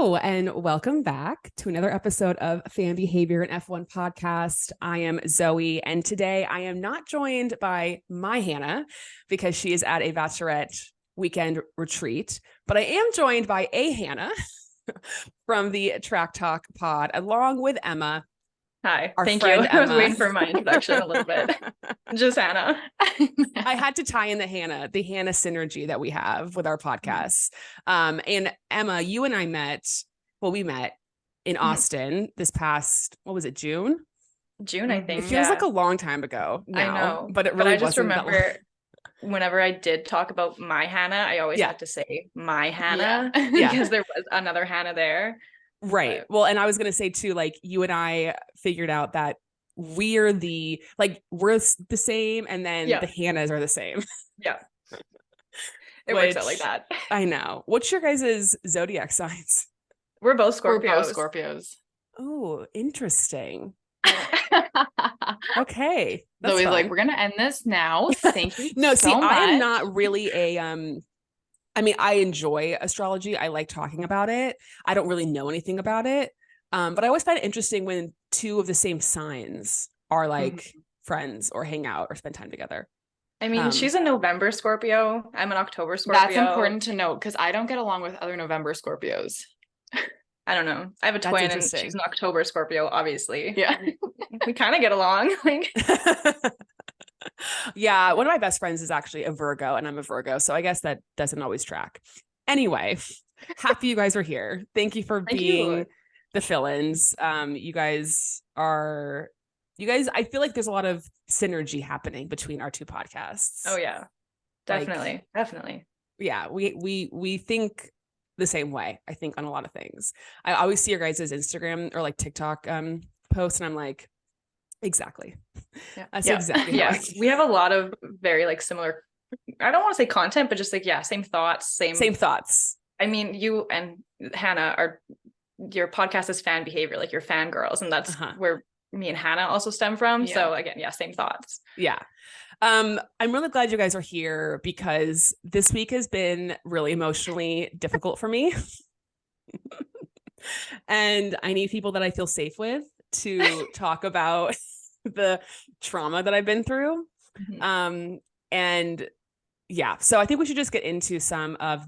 Hello, and welcome back to another episode of Fan Behavior and F1 Podcast. I am Zoe, and today I am not joined by my Hannah because she is at a bachelorette weekend retreat, but I am joined by a Hannah from the Track Talk pod, along with Emma. Hi, our thank you. friend I was Emma. waiting for my introduction a little bit. Just Hannah. I had to tie in the Hannah synergy that we have with our podcasts. And Emma, you and I met in Austin this past, what was it, June? June, I think. It feels like a long time ago now. I know. But it really I just wasn't remember whenever I did talk about my Hannah, I always had to say my Hannah because there was another Hannah there. Right. But, well, and I was going to say too, like you and I figured out that we're the same, and then the Hannahs are the same. Yeah. It works out like that. I know. What's your guys' zodiac signs? We're both Scorpios. Oh, interesting. Okay. Zoe's like, we're gonna end this now. Thank you. No, so much. I am not really I enjoy astrology. I like talking about it. I don't really know anything about it. But I always find it interesting when two of the same signs are like friends or hang out or spend time together. I mean, she's a November Scorpio. I'm an October Scorpio. That's important to note because I don't get along with other November Scorpios. I don't know. I have a twin and she's an October Scorpio, obviously. Yeah. We kind of get along. Yeah, one of my best friends is actually a Virgo, and I'm a Virgo, so I guess that doesn't always track. Anyway, happy you guys are here. Thank you for being the fill-ins. You guys, I feel like there's a lot of synergy happening between our two podcasts. Oh yeah, definitely. Yeah, we think the same way, I think, on a lot of things. I always see your guys' Instagram or like TikTok posts, and I'm like, exactly. That's exactly. Yeah, we have a lot of very like similar, I don't want to say content, but just like same thoughts, same thoughts. I mean, you and Hannah your podcast is fan behavior, like you're fangirls, and that's where me and Hannah also stem from. Yeah. So again, same thoughts. Yeah. I'm really glad you guys are here because this week has been really emotionally difficult for me. And I need people that I feel safe with to talk about the trauma that I've been through. So I think we should just get into some of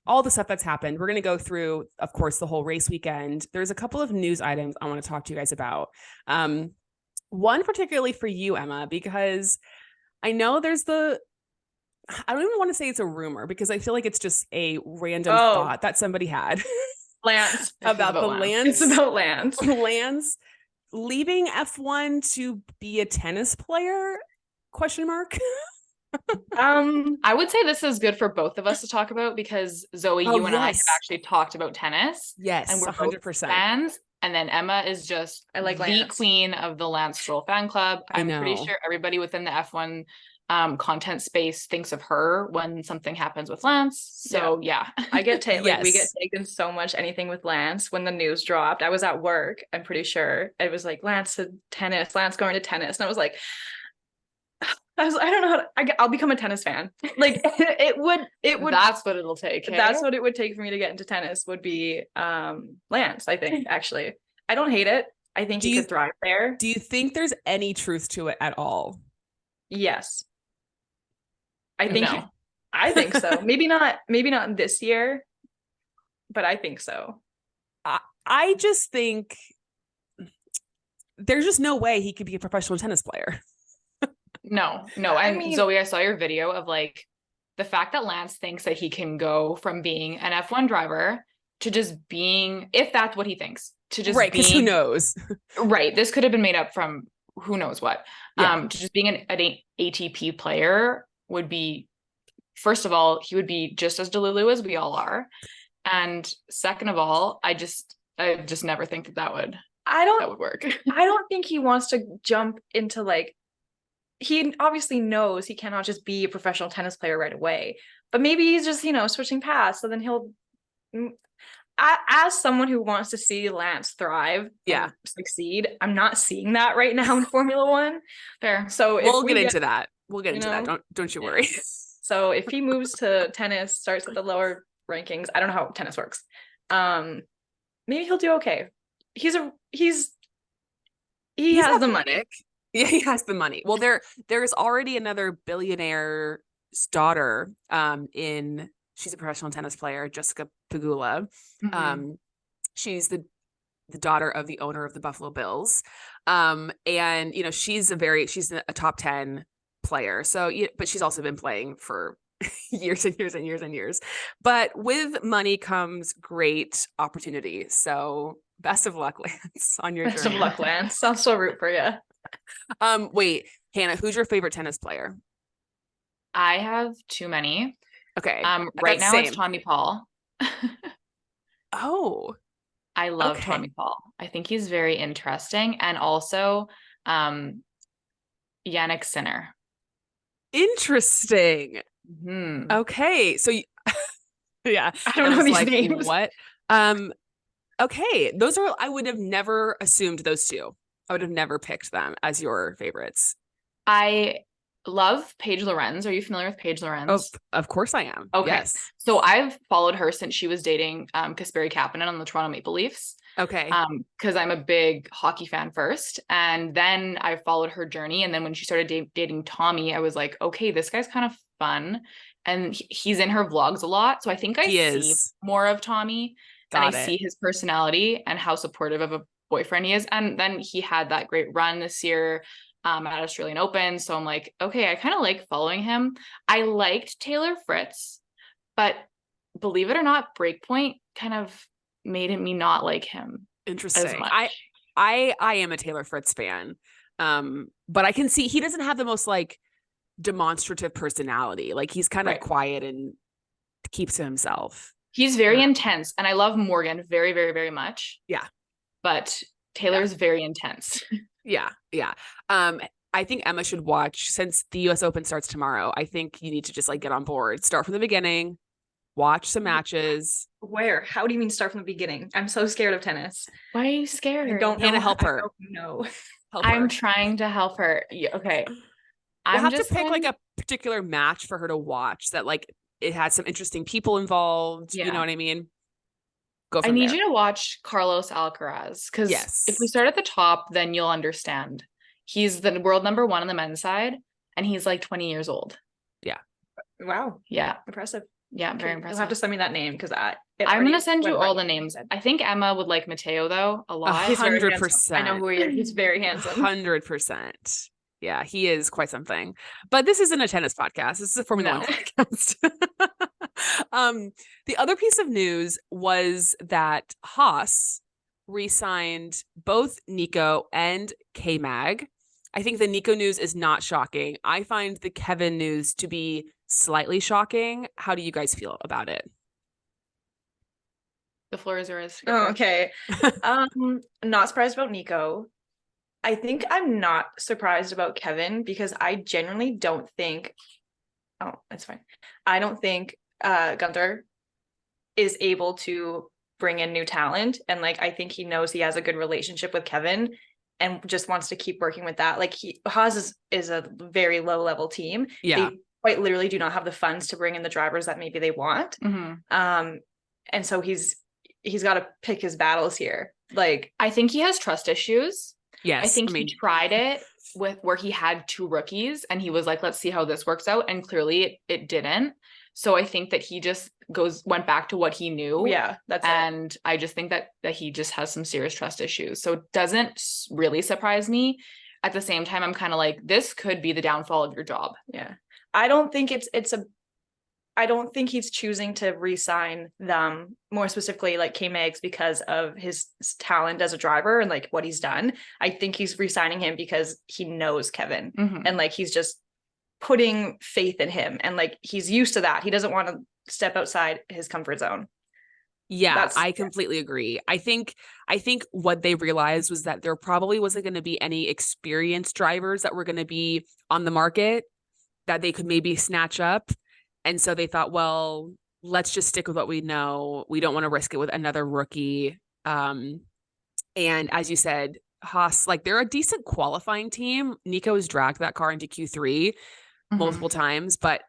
all the stuff that's happened. We're going to go through, of course, the whole race weekend. There's a couple of news items I want to talk to you guys about. One particularly for you, Emma, because I know there's I don't even want to say it's a rumor because I feel like it's just a random thought that somebody had. Lance. about Lance. It's about Lance. Lance leaving F1 to be a tennis player? ? I would say this is good for both of us to talk about because Zoe, you and I have actually talked about tennis. Yes, and we're 100% fans. And then Emma is just the queen of the Lance Stroll fan club. I'm pretty sure everybody within the F1 content space thinks of her when something happens with Lance. So I get tagged. We get tagged in so much anything with Lance. When the news dropped, I was at work. I'm pretty sure it was like Lance to tennis, Lance going to tennis, and I was like, I don't know I'll become a tennis fan. Like it would. That's what it'll take. That's what it would take for me to get into tennis would be Lance. I think actually, I don't hate it. I think he could thrive there. Do you think there's any truth to it at all? Yes. I think so. Maybe not this year, but I think so. I just think there's just no way he could be a professional tennis player. No. I mean, Zoe, I saw your video of like the fact that Lance thinks that he can go from being an F1 driver to just being, if that's what he thinks, to just because who knows? Right. This could have been made up from who knows what. To just being an ATP player would be, first of all, he would be just as Delulu as we all are. And second of all, I just never think that would work. I don't think he wants to jump into like, he obviously knows he cannot just be a professional tennis player right away, but maybe he's just, switching paths. So then he'll, as someone who wants to see Lance thrive and succeed, I'm not seeing that right now in Formula One. Fair. So we'll get into that. Don't you worry. So if he moves to tennis, starts at the lower rankings, I don't know how tennis works. maybe he'll do okay. He has the money. Yeah, he has the money. Well, there's already another billionaire's daughter. She's a professional tennis player, Jessica Pegula. She's the daughter of the owner of the Buffalo Bills. And she's a top 10 player. So, but she's also been playing for years and years and years and years. But with money comes great opportunity. So best of luck, Lance, on your Best journey. of luck, Lance. I'll still root for you. Wait, Hannah, who's your favorite tennis player? I have too many. Okay. Right now it's Tommy Paul. Oh, I love Tommy Paul. I think he's very interesting. And also Yannick Sinner. Interesting. Okay. So yeah. I don't know these names. What? Okay. I would have never assumed those two. I would have never picked them as your favorites. I love Paige Lorenz. Are you familiar with Paige Lorenz? Of course I am. Okay. Yes. So I've followed her since she was dating Kasperi Kapanen on the Toronto Maple Leafs. Okay. Because I'm a big hockey fan first. And then I followed her journey. And then when she started dating Tommy, I was like, okay, this guy's kind of fun. And he's in her vlogs a lot. So I think I see more of Tommy. I see his personality and how supportive of a boyfriend he is. And then he had that great run this year at Australian Open. So I'm like, okay, I kind of like following him. I liked Taylor Fritz, but believe it or not, Breakpoint kind of made me not like him. Interesting. As much. I am a Taylor Fritz fan. But I can see he doesn't have the most like demonstrative personality. Like he's kind of quiet and keeps to himself. He's very intense. And I love Morgan very, very, very much. Yeah. But Taylor's very intense. Yeah. I think Emma should watch, since the US Open starts tomorrow. I think you need to just like get on board, start from the beginning, watch some matches. Where? How do you mean start from the beginning? I'm so scared of tennis. Why are you scared? I don't know. Help her. No. I'm trying to help her. Yeah, okay. We'll have to pick like a particular match for her to watch that like it has some interesting people involved. Yeah. You know what I mean? I need you to watch Carlos Alcaraz, because if we start at the top, then you'll understand. He's the world number 1 on the men's side, and he's like 20 years old. Yeah. Wow. Yeah. Impressive. Yeah, very impressive. You'll have to send me that name, because I'm going to send you all the names. I think Emma would like Mateo, though, a lot. 100%. I know who he is. He's very handsome. 100%. Yeah, he is quite something. But this isn't a tennis podcast. This is a Formula 1 podcast. The other piece of news was that Haas re-signed both Nico and K-Mag. I think the Nico news is not shocking. I find the Kevin news to be slightly shocking. How do you guys feel about it? The floor is yours. Oh, okay. Not surprised about Nico. I think I'm not surprised about Kevin, because I genuinely don't think it's fine. I don't think Gunther is able to bring in new talent, and like I think he knows he has a good relationship with Kevin and just wants to keep working with that. Like Haas is a very low level team. Yeah. They quite literally do not have the funds to bring in the drivers that maybe they want. And so he's got to pick his battles here. Like I think he has trust issues. Yes. I think he tried it with where he had 2 rookies and he was like, let's see how this works out. And clearly it didn't. So I think that he just went back to what he knew. Yeah, that's and it. I just think that he just has some serious trust issues. So it doesn't really surprise me. At the same time, I'm kind of like, this could be the downfall of your job. Yeah. I don't think I don't think he's choosing to re-sign them, more specifically like K-Megs, because of his talent as a driver and like what he's done. I think he's re-signing him because he knows Kevin and like he's just putting faith in him, and like he's used to that. He doesn't want to step outside his comfort zone. Yeah, I completely agree. I think what they realized was that there probably wasn't going to be any experienced drivers that were going to be on the market that they could maybe snatch up. And so they thought, well, let's just stick with what we know. We don't want to risk it with another rookie. And as you said, Haas, like they're a decent qualifying team. Nico has dragged that car into Q3 multiple times, but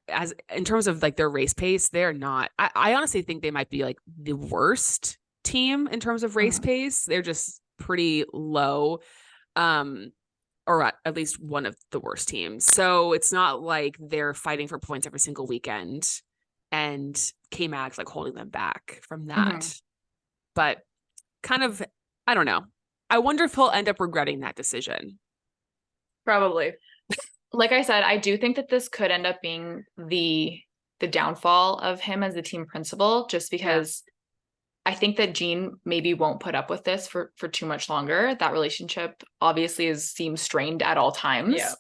in terms of like their race pace, they're not. I honestly think they might be like the worst team in terms of race pace. They're just pretty low. Or at least one of the worst teams. So it's not like they're fighting for points every single weekend and K-Mag's like holding them back from that. But kind of, I don't know. I wonder if he'll end up regretting that decision. Probably. Like I said, I do think that this could end up being the downfall of him as the team principal, just because I think that Jean maybe won't put up with this for too much longer. That relationship obviously seems strained at all times. Yeah.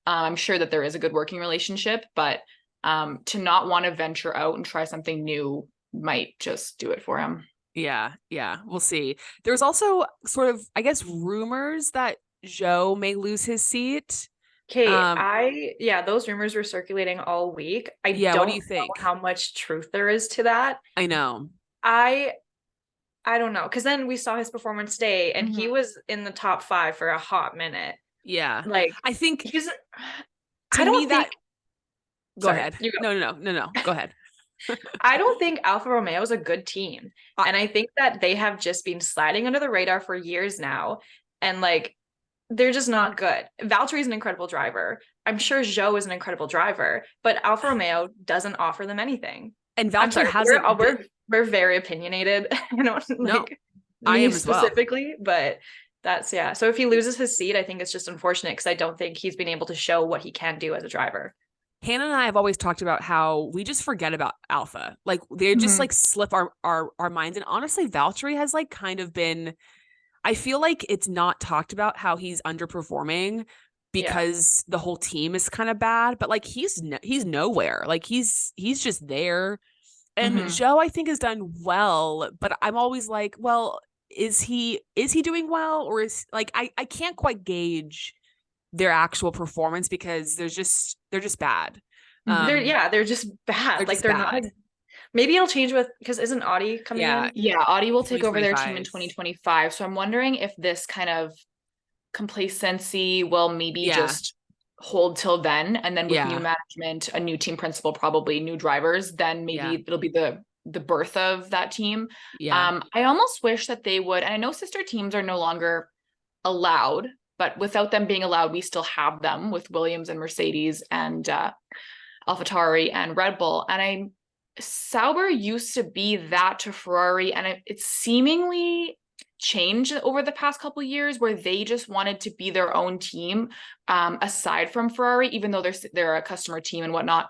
I'm sure that there is a good working relationship, but to not want to venture out and try something new might just do it for him. Yeah, we'll see. There's also sort of, I guess, rumors that Joe may lose his seat. Okay, those rumors were circulating all week. I what do you don't think? know how much truth there is to that. I know. I don't know, because then we saw his performance day and he was in the top 5 for a hot minute. Yeah. Like, I think he's to me that go ahead. You go. No. Go ahead. I don't think Alfa Romeo is a good team. And I think that they have just been sliding under the radar for years now. And like, they're just not good. Valtteri's an incredible driver. I'm sure Joe is an incredible driver, but Alfa Romeo doesn't offer them anything. And Valtteri hasn't. We're very opinionated. I don't like I am specifically, as well. But that's So if he loses his seat, I think it's just unfortunate because I don't think he's been able to show what he can do as a driver. Hannah and I have always talked about how we just forget about Alpha. Like they just like slip our minds. And honestly, Valtteri has like kind of been, I feel like it's not talked about how he's underperforming because the whole team is kind of bad, but like he's nowhere. Like he's just there. And Joe, I think, has done well, but I'm always like, well, is he doing well, or is like I can't quite gauge their actual performance because they're just bad. They're just bad. They're not. Maybe it'll change because isn't Audi coming in? Yeah, Audi will take over their team in 2025. So I'm wondering if this kind of complacency will maybe just hold till then, and then with new management, a new team principal, probably new drivers, then maybe it'll be the birth of that team. I almost wish that they would, and I know sister teams are no longer allowed, but without them being allowed, we still have them with Williams and Mercedes and AlphaTauri and Red Bull. And Sauber used to be that to Ferrari, and it's seemingly changed over the past couple of years where they just wanted to be their own team aside from Ferrari, even though they're a customer team and whatnot.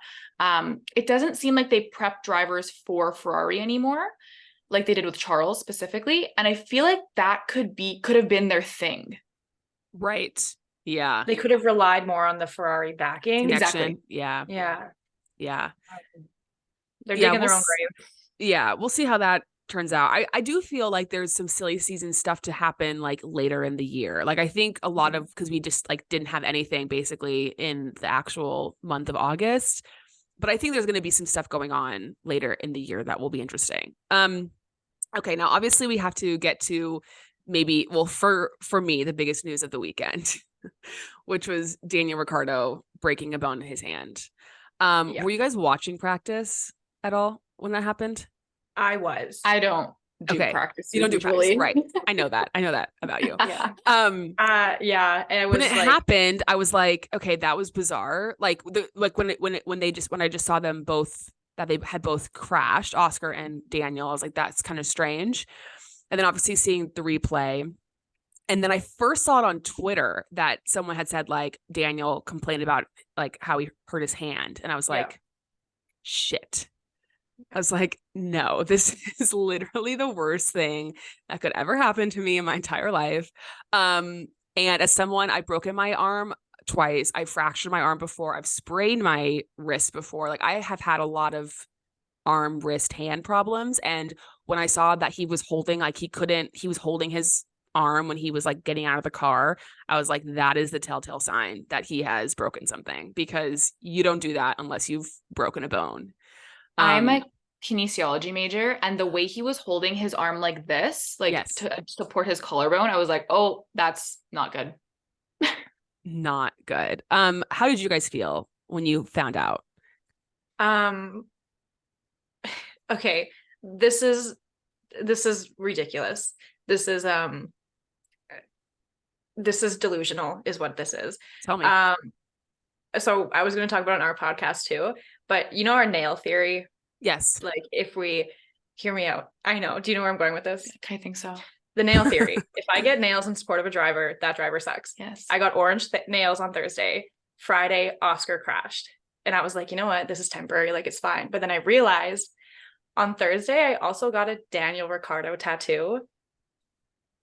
It doesn't seem like they prep drivers for Ferrari anymore like they did with Charles specifically, and I feel like that could have been their thing. Right. Yeah. They could have relied more on the Ferrari backing. Exactly. Yeah. They're digging their own grave. Yeah, we'll see how that turns out. I do feel like there's some silly season stuff to happen like later in the year. Like I think a lot of, because we just like didn't have anything basically in the actual month of August, but I think there's going to be some stuff going on later in the year that will be interesting. Okay, now obviously we have to get to maybe, well, for me, the biggest news of the weekend, which was Daniel Ricciardo breaking a bone in his hand. Were you guys watching practice at all when that happened? I was. I don't do practice. You don't do practice, right? I know that about you. And it was when it happened, I was like, okay, that was bizarre. Like when I just saw them both, that they had both crashed, Oscar and Daniel, I was like, that's kind of strange. And then obviously seeing the replay. And then I first saw it on Twitter that someone had said like Daniel complained about like how he hurt his hand. And I was like, shit. I was like, no, this is literally the worst thing that could ever happen to me in my entire life. And as someone, I've broken my arm twice. I fractured my arm before. I've sprained my wrist before. Like I have had a lot of arm, wrist, hand problems. And when I saw that he was holding, like he was holding his arm when he was like getting out of the car, I was like, that is the telltale sign that he has broken something, because you don't do that unless you've broken a bone. I'm a kinesiology major, and the way he was holding his arm like this, like to support his collarbone, I was like, oh, that's not good. Not good. How did you guys feel when you found out? Okay, this is this is ridiculous. This is delusional is what this is. Tell me. So I was going to talk about it on our podcast too, but you know our nail theory? Yes. Like if we hear me out. I know. Do you know where I'm going with this? I think so. The nail theory. If I get nails in support of a driver, that driver sucks. Yes. I got orange nails on Thursday. Friday, Oscar crashed. And I was like, you know what? This is temporary. Like, it's fine. But then I realized on Thursday, I also got a Daniel Ricciardo tattoo.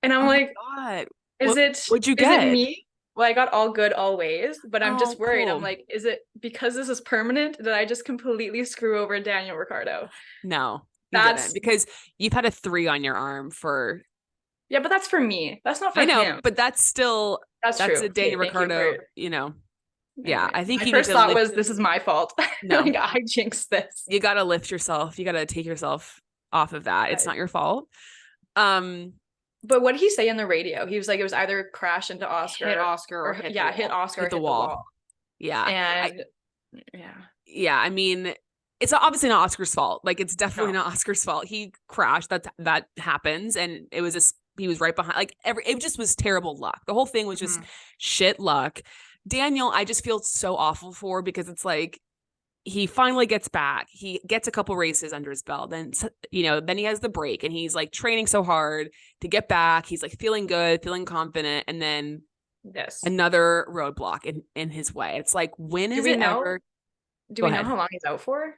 And I'm like, God. what'd you get? Is it me? Well, I got all good always, but I'm just worried. Cool. I'm like, is it because this is permanent that I just completely screw over Daniel Ricciardo? No, you didn't, because you've had a 3 on your arm for. Yeah, but that's for me. That's not for him. I know, but that's still that's true. A Daniel Ricciardo, Yeah, I think my first thought was this is my fault. No, like, I jinxed this. You got to lift yourself. You got to take yourself off of that. It's not your fault. But what did he say in the radio? He was like, it was either crash into Oscar, hit Oscar, or hit Oscar, hit the wall. Yeah, and yeah. I mean, it's obviously not Oscar's fault. Like, it's definitely not Oscar's fault. He crashed. That happens, and it was he was right behind. Like, it just was terrible luck. The whole thing was just shit luck. Daniel, I just feel so awful for, because it's like, he finally gets back. He gets a couple races under his belt. Then, then he has the break, and he's like training so hard to get back. He's like feeling good, feeling confident. And then another roadblock in his way. It's like, when is it ever? Do we know how long he's out for?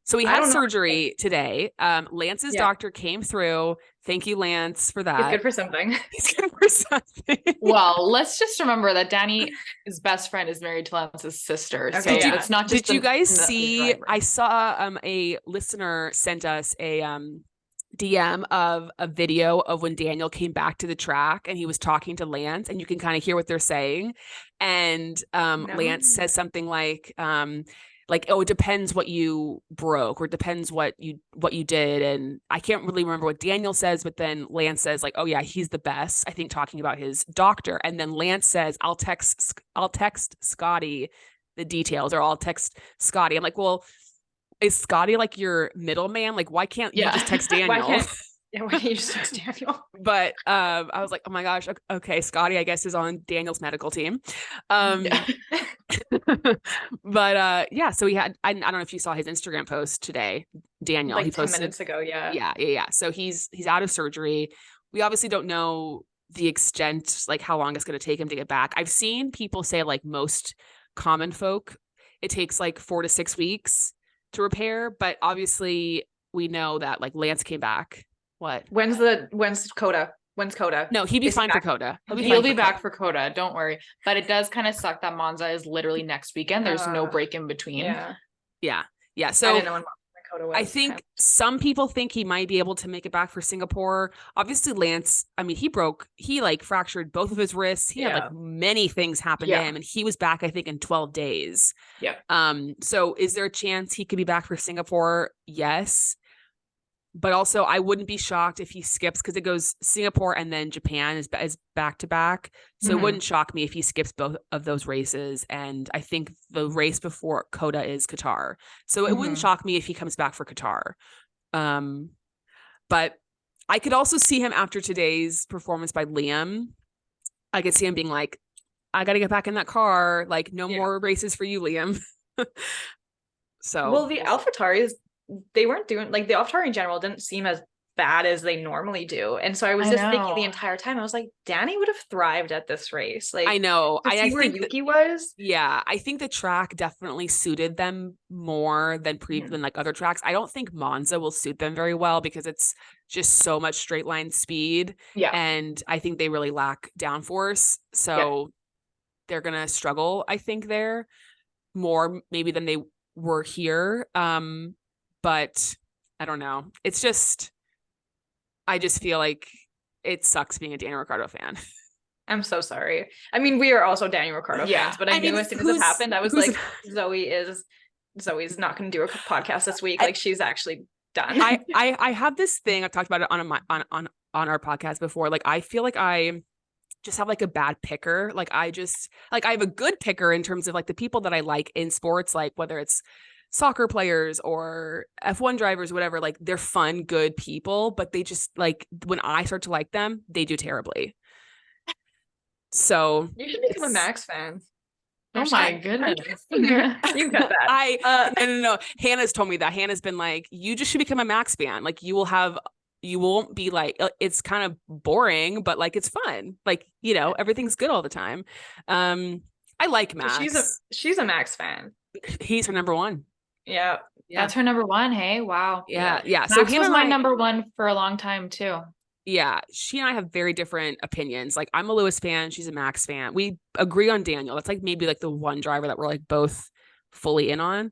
So he had surgery today. Lance's doctor came through. Thank you, Lance, for that. He's good for something. He's good for something. Well, let's just remember that Danny's best friend is married to Lance's sister. So it's not just. Did you guys see? I saw a listener sent us a DM of a video of when Daniel came back to the track and he was talking to Lance, and you can kind of hear what they're saying. And Lance says something like, oh, it depends what you broke, or it depends what you did. And I can't really remember what Daniel says, but then Lance says like, oh yeah, he's the best, I think, talking about his doctor. And then Lance says, I'll text Scotty the details, or I'll text Scotty. I'm like, well, is Scotty like your middleman? Like, why can't you just text Daniel? why can't you just text Daniel? But I was like, oh my gosh, okay, Scotty, I guess, is on Daniel's medical team. But so he had, I don't know if you saw his Instagram post today, Daniel. Like he posted 10 minutes ago. Yeah. So he's out of surgery. We obviously don't know the extent, like how long it's going to take him to get back. I've seen people say, like, most common folk, it takes like 4 to 6 weeks to repair. But obviously we know that, like, Lance came back. What? When's Coda? When's Coda? No, he'd be fine for Coda. He'll be back for Coda. Don't worry. But it does kind of suck that Monza is literally next weekend. There's no break in between. Yeah. So I didn't know when Coda was. I think some people think he might be able to make it back for Singapore. Obviously, Lance, I mean, he like fractured both of his wrists. He had like many things happen to him, and he was back, I think, in 12 days. Yeah. So is there a chance he could be back for Singapore? Yes. But also, I wouldn't be shocked if he skips, because it goes Singapore and then Japan is back to back. So it wouldn't shock me if he skips both of those races. And I think the race before Coda is Qatar. So it wouldn't shock me if he comes back for Qatar. But I could also see him after today's performance by Liam. I could see him being like, I got to get back in that car. Like, no more races for you, Liam. So, well, the AlphaTauris, they weren't doing, like, the AlphaTauri in general didn't seem as bad as they normally do. And so I was thinking the entire time, I was like, Danny would have thrived at this race. Like, I know. I where think Yuki was. Yeah, I think the track definitely suited them more than than like other tracks. I don't think Monza will suit them very well, because it's just so much straight line speed. Yeah. And I think they really lack downforce. So they're gonna struggle, I think, there more maybe than they were here. But I don't know. It's just, I just feel like it sucks being a Daniel Ricciardo fan. I'm so sorry. I mean, we are also Daniel Ricciardo fans, but I knew as soon as it happened, I was like, Zoe's not going to do a podcast this week. Like, she's actually done. I have this thing, I've talked about it on our podcast before. Like, I feel like I just have like a bad picker. Like, I have a good picker in terms of like the people that I like in sports, like whether it's soccer players or F1 drivers, whatever, like they're fun, good people, but they just like when I start to like them, they do terribly. So You should become a Max fan. Oh my goodness. You got that. No. Hannah's told me that. Hannah's been like, you just should become a Max fan. Like you won't be like, it's kind of boring, but like it's fun. Like, you know, everything's good all the time. I like Max. She's a Max fan. He's her number one. Yeah. That's her number one. Hey, wow. Yeah. Max So was my number one for a long time too. Yeah, she and I have very different opinions. Like I'm a Lewis fan, she's a Max fan. We agree on Daniel. That's like maybe like the one driver that we're like both fully in on.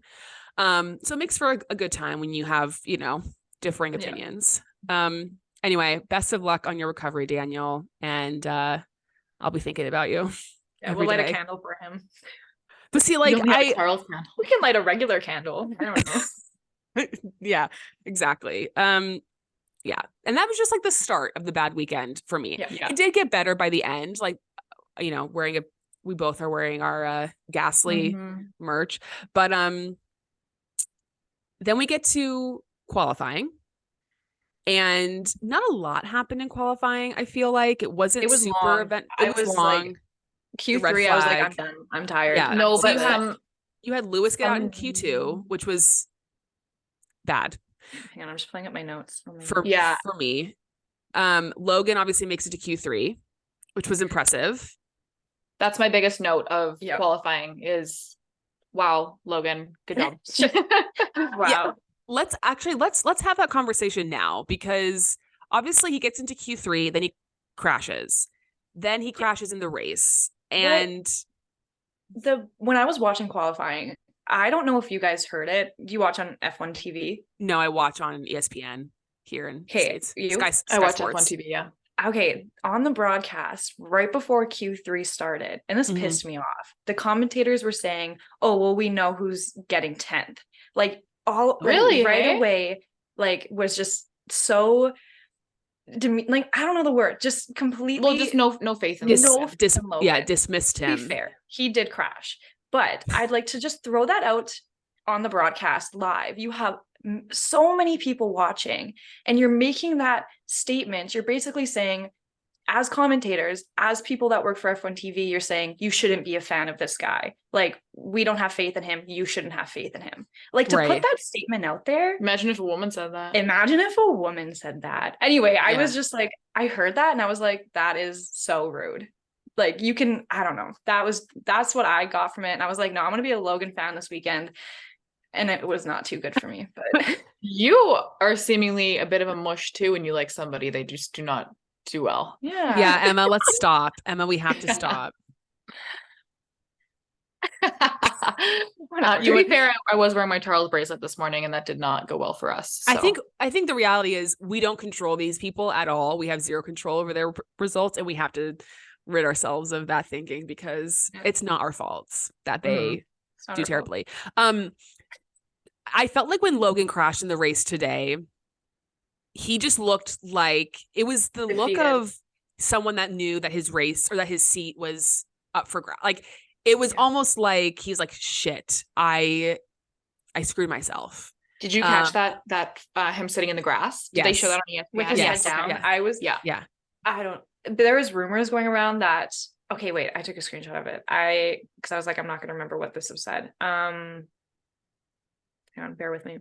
So it makes for a good time when you have, you know, differing opinions. Anyway, best of luck on your recovery, Daniel, and I'll be thinking about you. Yeah, we'll light a candle for him. But see, like Charles candle. We can light a regular candle. I don't know. Yeah, exactly. Yeah. And that was just like the start of the bad weekend for me. Yeah. It did get better by the end. Like, you know, we both are wearing our Ghastly merch. But then we get to qualifying. And not a lot happened in qualifying. I feel like it was super long. event. It was long. Like Q3, I was like, I'm done. I'm tired. Yeah. No, So but you had Lewis get out in Q2, which was bad. Hang on, I'm just pulling up my notes. For me. Logan obviously makes it to Q3, which was impressive. That's my biggest note of qualifying is, wow, Logan, good job. Wow. Yeah. Let's have that conversation now, because obviously he gets into Q3, then he crashes. Then he crashes in the race. And when I was watching qualifying, I don't know if you guys heard it. Do you watch on F1 TV? No, I watch on ESPN here in States. Sky I watch Sports. F1 TV, yeah. Okay, on the broadcast, right before Q3 started, and this pissed me off, the commentators were saying, oh, well, we know who's getting 10th. Like, right away, like, was just so, like, I don't know the word, just completely. Well, just no faith in him. Dismissed him. To be fair, he did crash. But I'd like to just throw that out on the broadcast live. You have so many people watching, and you're making that statement. You're basically saying, as commentators, as people that work for F1 TV, you're saying you shouldn't be a fan of this guy. Like, we don't have faith in him. You shouldn't have faith in him. Like, to put that statement out there. Imagine if a woman said that. Anyway, I was just like, I heard that and I was like, that is so rude. Like, I don't know. That's what I got from it. And I was like, no, I'm going to be a Logan fan this weekend. And it was not too good for me. But you are seemingly a bit of a mush too when you like somebody. They just do not do well. Yeah. Yeah, Emma, let's stop. Emma, we have to stop. To be fair, I was wearing my Charles bracelet this morning, and that did not go well for us. So. I think the reality is we don't control these people at all. We have zero control over their results, and we have to rid ourselves of that thinking, because it's not our faults that they do terribly. I felt like when Logan crashed in the race today, he just looked like it was the look of someone that knew that his race or that his seat was up for grabs. Like, it was almost like he's like, shit, I screwed myself. Did you catch that him sitting in the grass? Did they show that on ESPN? With his head down? Yeah. I was there was rumors going around that, okay, wait, I took a screenshot of it. Because I was like, I'm not going to remember what this was said. Hang on, bear with me.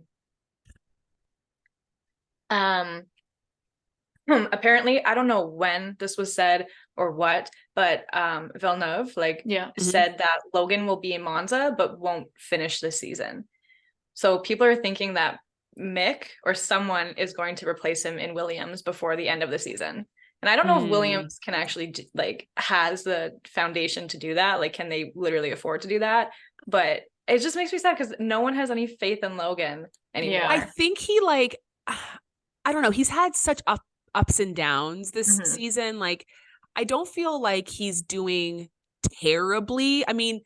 Apparently, I don't know when this was said or what, but Villeneuve said that Logan will be in Monza but won't finish this season. So people are thinking that Mick or someone is going to replace him in Williams before the end of the season. And I don't know if Williams can actually has the foundation to do that. Like, can they literally afford to do that? But it just makes me sad because no one has any faith in Logan anymore. Yeah. I think he I don't know. He's had such ups and downs this season. Like, I don't feel like he's doing terribly. I mean,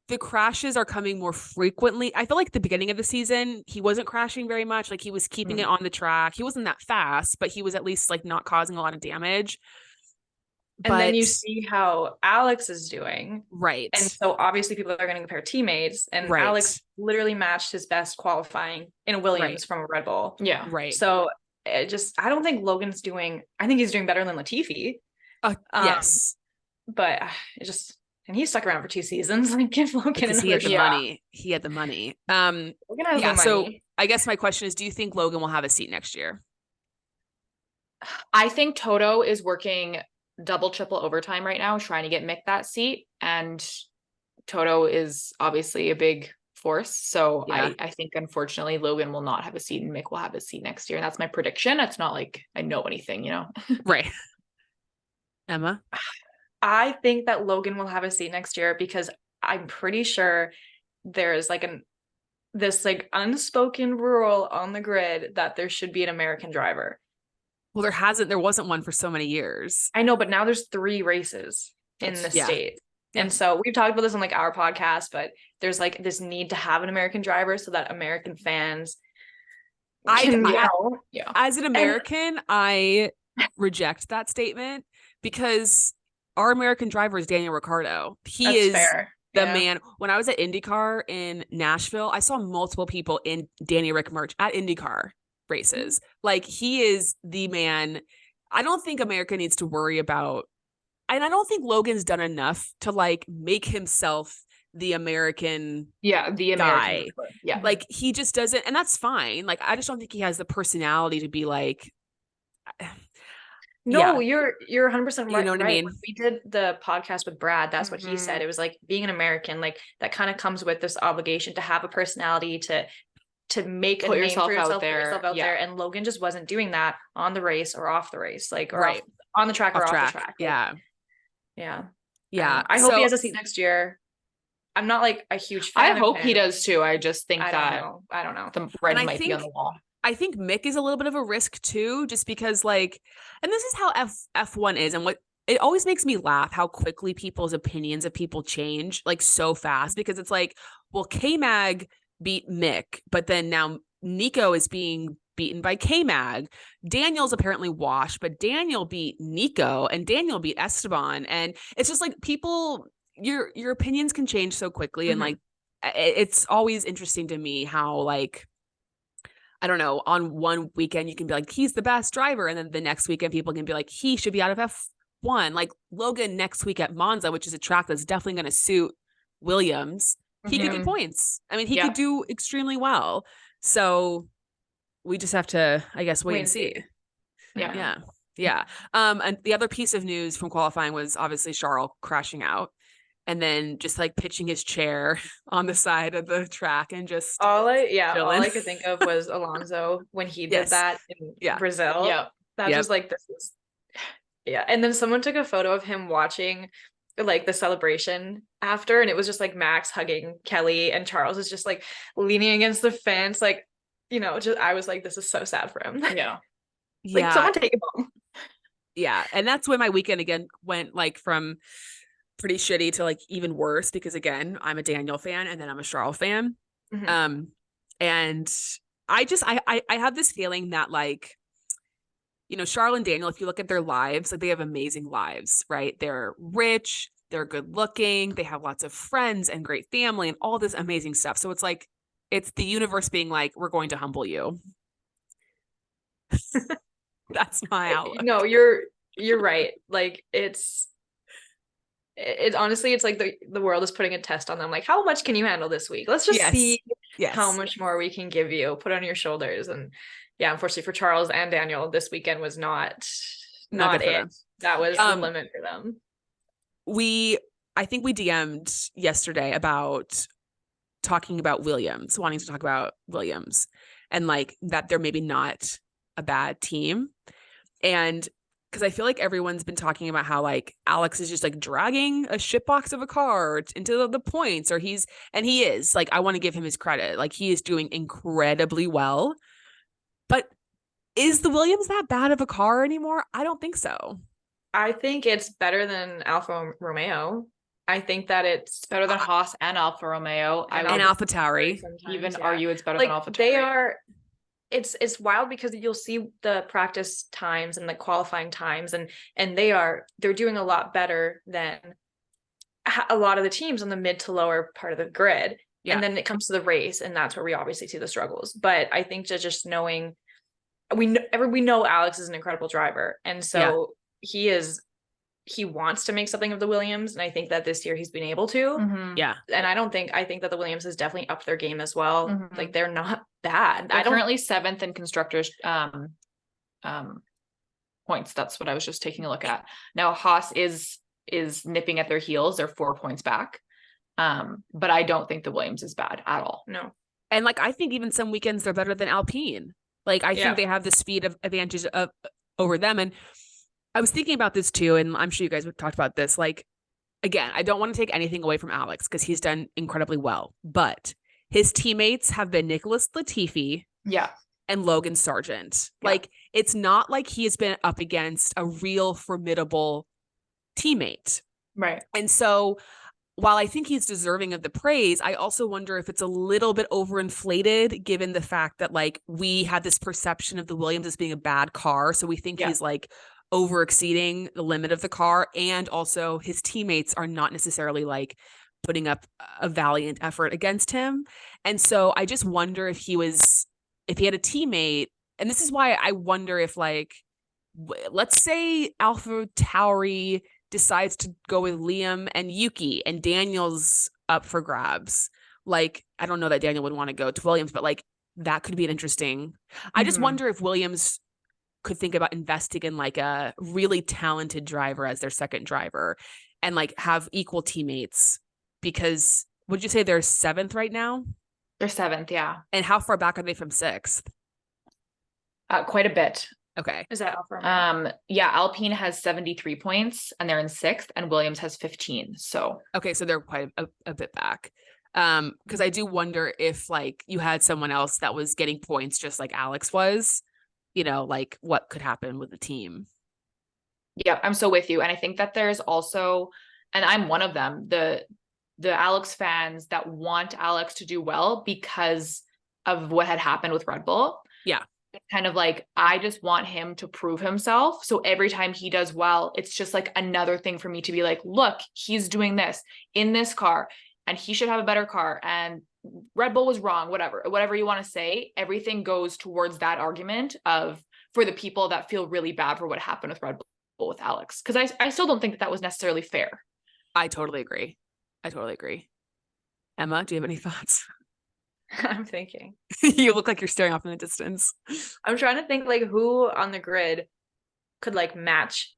the crashes are coming more frequently. I feel like at the beginning of the season, he wasn't crashing very much. Like, he was keeping it on the track. He wasn't that fast, but he was at least like not causing a lot of damage. And then you But- see how Alex is doing. Right. And so obviously people are going to compare teammates, and Right. Alex literally matched his best qualifying in a Williams Right. from a Red Bull. Yeah. Right. So I don't think Logan's doing, I think he's doing better than Latifi. Yes. But and he stuck around for 2 seasons. Like, give Logan Because he had the shot. money. He had the money. Logan has Yeah. the So money. I guess my question is, do you think Logan will have a seat next year? I think Toto is working double, triple overtime right now, trying to get Mick that seat. And Toto is obviously a big force. So Yeah. I think, unfortunately, Logan will not have a seat and Mick will have a seat next year. And that's my prediction. It's not like I know anything, you know? Right. Emma? I think that Logan will have a seat next year because I'm pretty sure there's like this like unspoken rule on the grid that there should be an American driver. Well, there wasn't one for so many years. I know, but now there's 3 races in the Yeah. state. Yeah. And so we've talked about this on like our podcast, but there's like this need to have an American driver so that American fans can, Yeah. As an American, I reject that statement because our American driver is Daniel Ricciardo. He that's is fair. the Yeah. man. When I was at IndyCar in Nashville, I saw multiple people in Danny Rick merch at IndyCar races. Like, he is the man. I don't think America needs to worry about, and I don't think Logan's done enough to like make himself the American Yeah. The American. guy. Yeah. Like, he just doesn't, and that's fine. Like, I just don't think he has the personality to be like, No, yeah. you're 100% right. You know what I mean? When we did the podcast with Brad, that's what he said. It was like, being an American, like that kind of comes with this obligation to have a personality, to make Put a name yourself for out yourself, there. put yourself out Yeah. there. And Logan just wasn't doing that on the race or off the race, like, or Right. on the track or off off track. the track. Like, Yeah. yeah. Yeah. I hope he So- has a seat next year. I'm not like a huge fan. I hope he does too. I just think I that don't know. the writing I might be on think- the wall. I think Mick is a little bit of a risk too, just because like, and this is how F1 is, and what it always makes me laugh how quickly people's opinions of people change like so fast, because it's like, well, K-Mag beat Mick, but then now Nico is being beaten by K-Mag. Daniel's apparently washed, but Daniel beat Nico and Daniel beat Esteban. And it's just like, people, your opinions can change so quickly. And like, it's always interesting to me how like, I don't know, on one weekend you can be like, he's the best driver, and then the next weekend people can be like, he should be out of F1. Like Logan next week at Monza, which is a track that's definitely going to suit Williams, he could get points. I mean, he could do extremely well. So we just have to, I guess, wait and see. Yeah. And the other piece of news from qualifying was obviously Charles crashing out and then just like pitching his chair on the side of the track and just all I chilling. could think of was Alonso when he did Yes. that in Brazil. Yeah. That was like, this is, and then someone took a photo of him watching like the celebration after, and it was just like Max hugging Kelly and Charles is just like leaning against the fence, like, you know, just, I was like, this is so sad for him. Yeah. Like, someone take him home. Yeah. And that's when my weekend again went like from pretty shitty to like even worse, because again, I'm a Daniel fan and then I'm a Charles fan. And I have this feeling that like, you know, Charles and Daniel, if you look at their lives, like they have amazing lives, right? They're rich, they're good looking, they have lots of friends and great family and all this amazing stuff. So it's like, it's the universe being like, we're going to humble you. That's my outlook. No, you're right. Like it's honestly, it's like the world is putting a test on them. Like, how much can you handle this week? Let's just see how much more we can give you, put on your shoulders. And yeah, unfortunately for Charles and Daniel, this weekend was not it. That was the limit for them. I think we DM'd yesterday about talking about Williams, wanting to talk about Williams and like that they're maybe not a bad team. And because I feel like everyone's been talking about how like Alex is just like dragging a shitbox of a car into the points, or he is like, I want to give him his credit. Like he is doing incredibly well, but is the Williams that bad of a car anymore? I don't think so. I think it's better than Alfa Romeo. I think that it's better than Haas and Alfa Romeo. And AlphaTauri. Even argue it's better like than AlphaTauri. they are. it's wild because you'll see the practice times and the qualifying times, and they're doing a lot better than a lot of the teams on the mid to lower part of the grid. Yeah. And then it comes to the race, and that's where we obviously see the struggles. But I think just knowing, we know Alex is an incredible driver, and so he wants to make something of the Williams, and I think that this year he's been able to. Mhm. Yeah. And I think that the Williams has definitely upped their game as well. Mhm. Like, they're not bad. They're currently 7th in constructors points. That's what I was just taking a look at. Now Haas is nipping at their heels. They're 4 points back. But I don't think the Williams is bad at all. No. And like, I think even some weekends they're better than Alpine. Like, I think they have the speed of advantage over them. And I was thinking about this too, and I'm sure you guys would talk about this. Like, again, I don't want to take anything away from Alex because he's done incredibly well, but his teammates have been Nicholas Latifi, and Logan Sargent. Yeah. Like, it's not like he has been up against a real formidable teammate. Right. And so while I think he's deserving of the praise, I also wonder if it's a little bit overinflated given the fact that, like, we had this perception of the Williams as being a bad car. So we think he's like over exceeding the limit of the car. And also his teammates are not necessarily like putting up a valiant effort against him. And so I just wonder if he had a teammate, and this is why I wonder if, like, let's say Alpha Tauri decides to go with Liam and Yuki and Daniel's up for grabs. Like, I don't know that Daniel would want to go to Williams, but like, that could be an interesting. I just wonder if Williams could think about investing in like a really talented driver as their second driver and like have equal teammates, because would you say they're 7th right now? They're 7th. Yeah. And how far back are they from 6th? Quite a bit. Okay. Is that Alfa Romeo? Alpine has 73 points and they're in 6th, and Williams has 15. So okay, so they're quite a bit back. Because I do wonder if like you had someone else that was getting points just like Alex was, you know, like what could happen with the team. Yeah, I'm so with you. And I think that there's also, and I'm one of them, the Alex fans that want Alex to do well because of what had happened with Red Bull. Yeah. It's kind of like, I just want him to prove himself. So every time he does well, it's just like another thing for me to be like, look, he's doing this in this car and he should have a better car. And Red Bull was wrong, whatever you want to say, everything goes towards that argument of, for the people that feel really bad for what happened with Red Bull with Alex. Cause I still don't think that was necessarily fair. I totally agree. Emma, do you have any thoughts? I'm thinking. You look like you're staring off in the distance. I'm trying to think like who on the grid could like match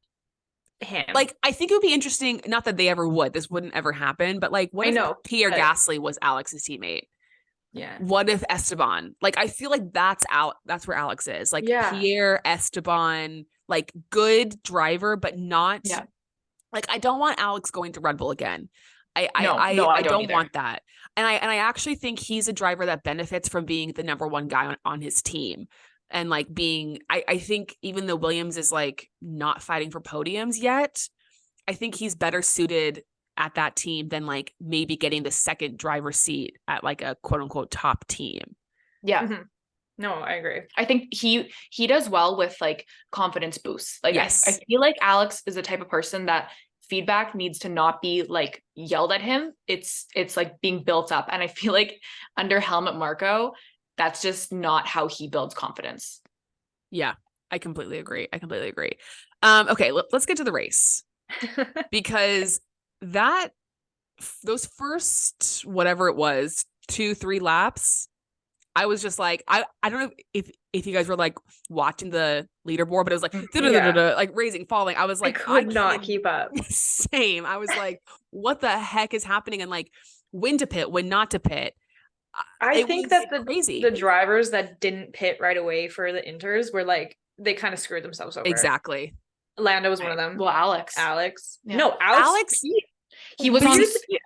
him. Like, I think it would be interesting, not that they ever would, this wouldn't ever happen, but like, what if Pierre Gasly was Alex's teammate? Yeah. What if Esteban? Like, I feel like that's where Alex is. Like, Pierre, Esteban, like, good driver, but not like, I don't want Alex going to Red Bull again. I don't want that. And I actually think he's a driver that benefits from being the number one guy on his team. And like being, I think even though Williams is like not fighting for podiums yet, I think he's better suited at that team than like maybe getting the second driver seat at like a quote unquote top team. Yeah. Mm-hmm. No, I agree. I think he does well with like confidence boosts. Like, yes. I feel like Alex is the type of person that feedback needs to not be like yelled at him. It's like being built up. And I feel like under Helmut Marko, that's just not how he builds confidence. Yeah, I completely agree. Okay, let's get to the race, because those first, whatever it was, 2-3 laps, I was just like, I don't know if you guys were like watching the leaderboard, but it was like, like raising, falling. I was like, I could not keep up. Same. I was like, what the heck is happening? And like, when to pit, when not to pit. I think that crazy. The drivers that didn't pit right away for the Inters were like, they kind of screwed themselves over. Exactly. Lando was one of them. Well, Alex. Yeah. No, Alex. He was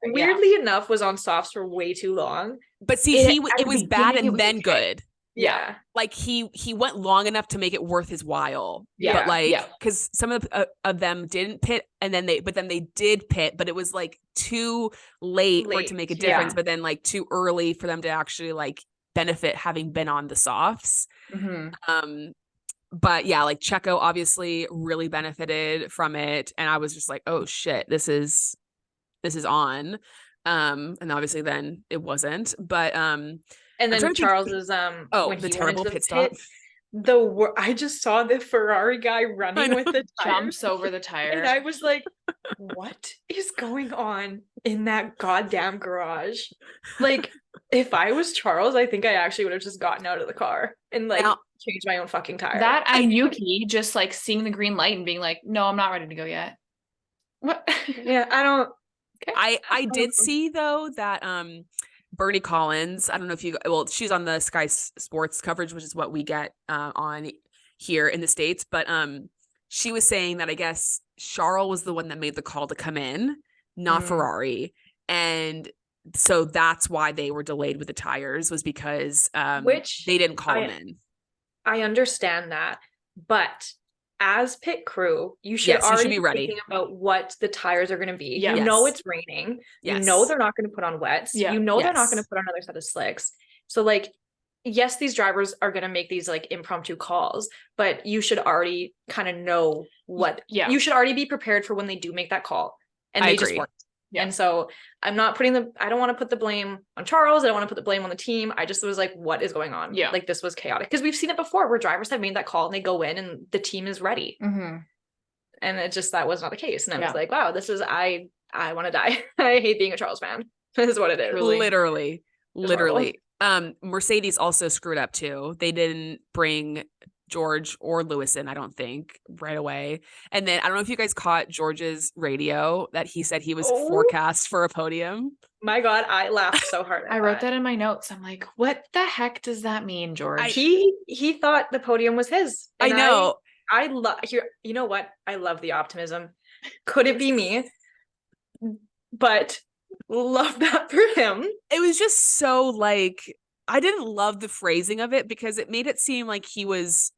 weirdly enough was on softs for way too long. But see, it was bad and then good. Yeah. Like he went long enough to make it worth his while. Yeah. But like, because some of them didn't pit, and then they did pit, but it was like too late for it to make a difference, but then like too early for them to actually like benefit having been on the softs. Mhm. But yeah, like Checo obviously really benefited from it. And I was just like, oh shit, this is on. And obviously then it wasn't. But And I'm then trying to think- Charles's the when he went terrible into the pit stop. I just saw the Ferrari guy running know. with the tires, Jumps over the tire. and I was like, what is going on in that goddamn garage? Like, if I was Charles, I think I actually would have just gotten out of the car and like Now- changed my own fucking tire. That and Yuki just like seeing the green light and being like, no, I'm not ready to go yet. What? Yeah, I don't. I did see though that Bernie Collins, I don't know if you, well, she's on the Sky Sports coverage, which is what we get on here in the States, but she was saying that I guess Charles was the one that made the call to come in, not Ferrari, and so that's why they were delayed with the tires, was because Which they didn't call him in. I understand that, but as pit crew, you should Yes, you should already be be ready. thinking about what the tires are going to be. Yes. You know it's raining. You know Yes. they're not going to put on wets. Yeah. You know they're not Yes. going to put on another set of slicks. So like, yes, these drivers are going to make these like impromptu calls, but you should already kind of know what. Yeah. You should already be prepared for when they do make that call, and I they just agree. weren't. Yeah. And so I'm not putting I don't want to put the blame on Charles. I don't want to put the blame on the team. I just was like, what is going on? Yeah. Like this was chaotic, because we've seen it before where drivers have made that call and they go in and the team is ready. Mm-hmm. And it just, that was not the case. And I Yeah. was like, wow, this is, I want to die. I hate being a Charles fan. This is what it is. Truly. Literally. Mercedes also screwed up too. They didn't bring George or Lewis in, I don't think, right away. And then I don't know if you guys caught George's radio that he said he was Oh. forecast for a podium. My God, I laughed so hard. I wrote that in my notes. I'm like, what the heck does that mean, George? He thought the podium was his. I And know. I love here. You know what? I love the optimism. Could it be me? But love that for him. It was just so like, I didn't love the phrasing of it because it made it seem like he was,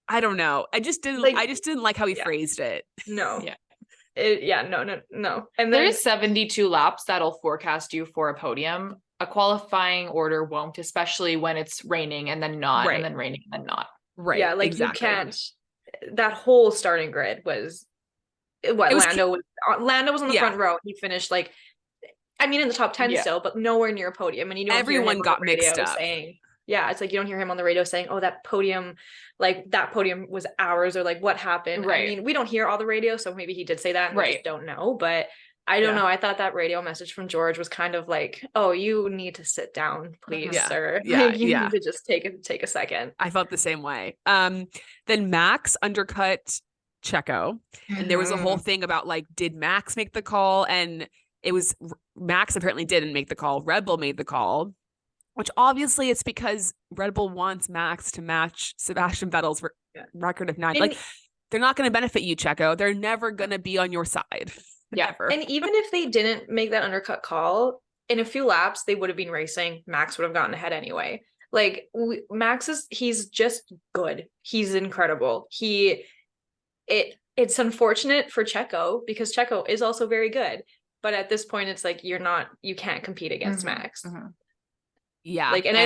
I don't know. I just didn't like how he phrased it. No. Yeah. No. And There then is 72 laps that'll forecast you for a podium. A qualifying order won't, especially when it's raining and then not, Right. and then raining and then not. Right. yeah, like exactly. you can't. That whole starting grid was what It was Lando was on the Yeah. front row. He finished like, I mean, in the top 10 Yeah. still, but nowhere near a podium. And you don't hear Everyone him on got the radio mixed up. saying, yeah, it's like you don't hear him on the radio saying, oh, that podium was ours, or like what happened. Right. I mean, we don't hear all the radio, so maybe he did say that and we Right. just don't know. But I don't Yeah. know. I thought that radio message from George was kind of like, oh, you need to sit down, please, Yeah. sir. Yeah, Like, you yeah. need to just take a second. I felt the same way. Then Max undercut Checo, and there was a whole thing about like, did Max make the call? And it was Max apparently didn't make the call. Red Bull made the call, which obviously it's because Red Bull wants Max to match Sebastian Vettel's record of 9. And- Like, they're not going to benefit you, Checo. They're never going to be on your side. Yeah. Never. And even if they didn't make that undercut call, in a few laps, they would have been racing. Max would have gotten ahead anyway. Like he's just good. He's incredible. It's unfortunate for Checo because Checo is also very good. But at this point, it's like you can't compete against Mhm. Max. Mhm. Yeah. Like, and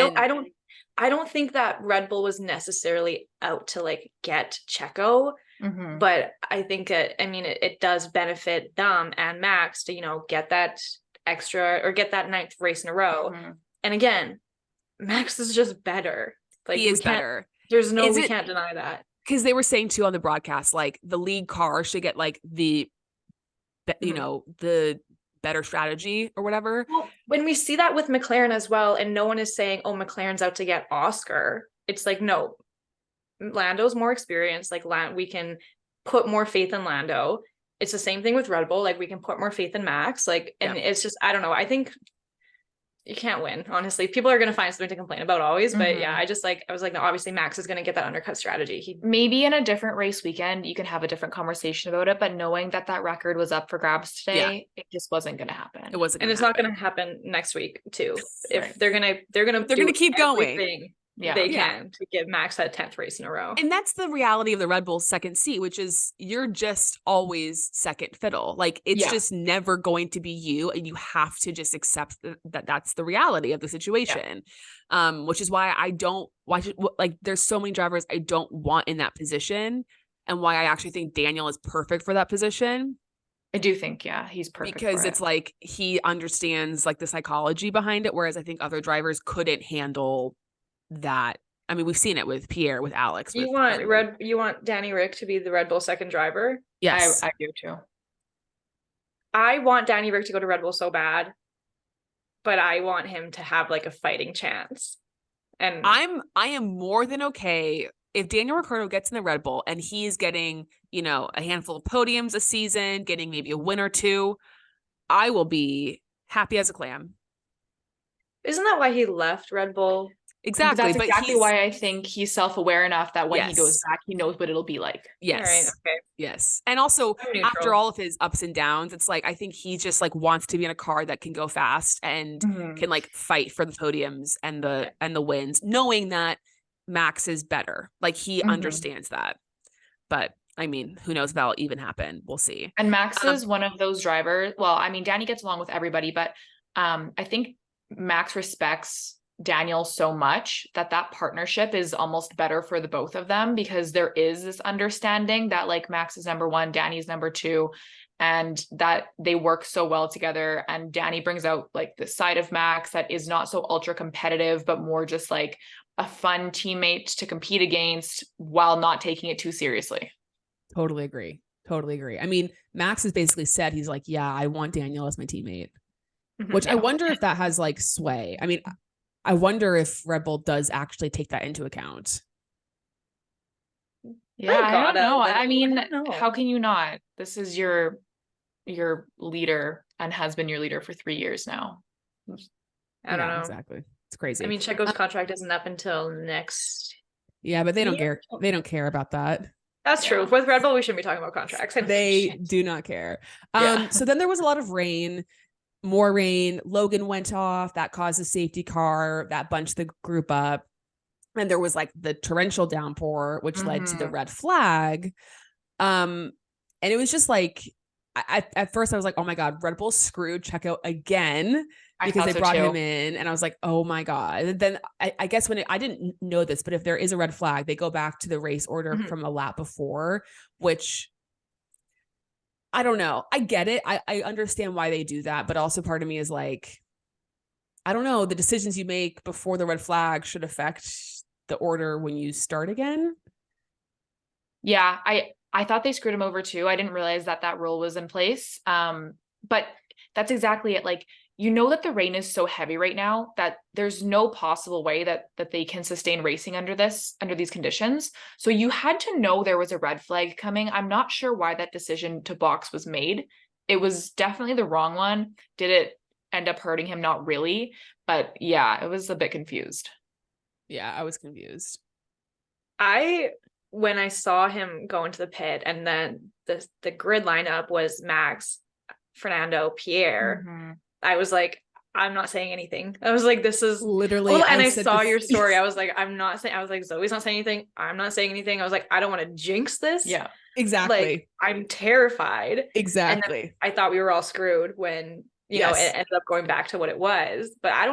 I don't think that Red Bull was necessarily out to like get Checo. Mhm. But I think it does benefit them and Max to, get that extra or get that 9th race in a row. Mhm. And again, Max is just better. Like he is better. We can't deny that. Because they were saying too on the broadcast, like the lead car should get like the better strategy or whatever. Well, when we see that with McLaren as well, and no one is saying, oh, McLaren's out to get Oscar. It's like, no, Lando's more experienced. Like we can put more faith in Lando. It's the same thing with Red Bull. Like we can put more faith in Max. Like, and it's just, I don't know. I think you can't win, honestly. People are going to find something to complain about always. But yeah, I was like, no, obviously Max is going to get that undercut strategy. Maybe in a different race weekend, you can have a different conversation about it. But knowing that record was up for grabs today, it just wasn't going to happen. It wasn't, and it's not going to happen next week too. If Right. they're going to keep going. they can to give Max that 10th race in a row. And that's the reality of the Red Bull second seat, which is you're just always second fiddle. Like it's just never going to be you, and you have to just accept that that's the reality of the situation. Which is why there's so many drivers I don't want in that position, and why I actually think Daniel is perfect for that position. I do think, he's perfect because it's like he understands like the psychology behind it, whereas I think other drivers couldn't handle that. I mean, we've seen it with Pierre, with Alex. You want Danny Rick to be the Red Bull second driver? Yes, I do too. I want Danny Rick to go to Red Bull so bad, but I want him to have like a fighting chance. And I am more than okay if Daniel Ricciardo gets in the Red Bull and he's getting, a handful of podiums a season, getting maybe a win or two. I will be happy as a clam. Isn't that why he left Red Bull? Exactly. But that's exactly why I think he's self-aware enough that when he goes back, he knows what it'll be like. Yes. All right, okay. Yes. And also after all of his ups and downs, it's like, I think he just like wants to be in a car that can go fast and can like fight for the podiums and the wins, knowing that Max is better. Like he understands that. But I mean, who knows if that'll even happen? We'll see. And Max is one of those drivers. Well, I mean, Danny gets along with everybody, but I think Max respects Daniel so much that partnership is almost better for the both of them, because there is this understanding that like Max is number one, Danny's number two, and that they work so well together. And Danny brings out like the side of Max that is not so ultra competitive, but more just like a fun teammate to compete against while not taking it too seriously. Totally agree. I mean, Max has basically said, he's like, yeah, I want Daniel as my teammate, which I wonder if that has like sway. I mean, I wonder if Red Bull does actually take that into account. Yeah, I don't know. I mean, how can you not? This is your leader and has been your leader for 3 years now. I don't know. Exactly. It's crazy. I mean, Checo's contract isn't up until next. Yeah, but they don't care. They don't care about that. That's true. With Red Bull, we shouldn't be talking about contracts. They do not care. So then there was a lot of rain. More rain. Logan went off. That caused a safety car. That bunched the group up. And there was like the torrential downpour, which led to the red flag. And it was just like, at first I was like, oh my God, Red Bull screwed Checo again, because they brought him in. And I was like, oh my God. And then I guess I didn't know this, but if there is a red flag, they go back to the race order from a lap before, which I don't know. I get it. I understand why they do that. But also part of me is like, I don't know. The decisions you make before the red flag should affect the order when you start again. Yeah, I thought they screwed him over too. I didn't realize that rule was in place. But that's exactly it. Like, that the rain is so heavy right now that there's no possible way that they can sustain racing under these conditions. So you had to know there was a red flag coming. I'm not sure why that decision to box was made. It was definitely the wrong one. Did it end up hurting him? Not really. But yeah, it was a bit confused. Yeah, I was confused. When I saw him go into the pit and then the grid lineup was Max, Fernando, Pierre, I was like, I'm not saying anything. I was like, this is literally. And I saw your story. I was like, I was like, Zoe's not saying anything. I'm not saying anything. I was like, I don't want to jinx this. Yeah, exactly. Like, I'm terrified. Exactly. I thought we were all screwed when it ended up going back to what it was. But I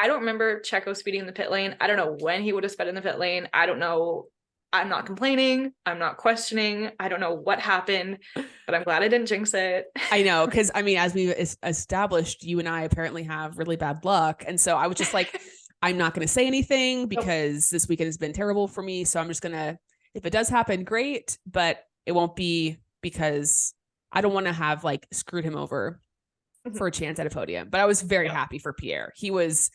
don't remember Checo speeding in the pit lane. I don't know when he would have sped in the pit lane. I don't know. I'm not complaining. I'm not questioning. I don't know what happened, but I'm glad I didn't jinx it. I know. Cause I mean, as we established, you and I apparently have really bad luck. And so I was just like, I'm not going to say anything because this weekend has been terrible for me. So I'm just going to, if it does happen, great, but it won't be because I don't want to have like screwed him over for a chance at a podium. But I was very happy for Pierre. He was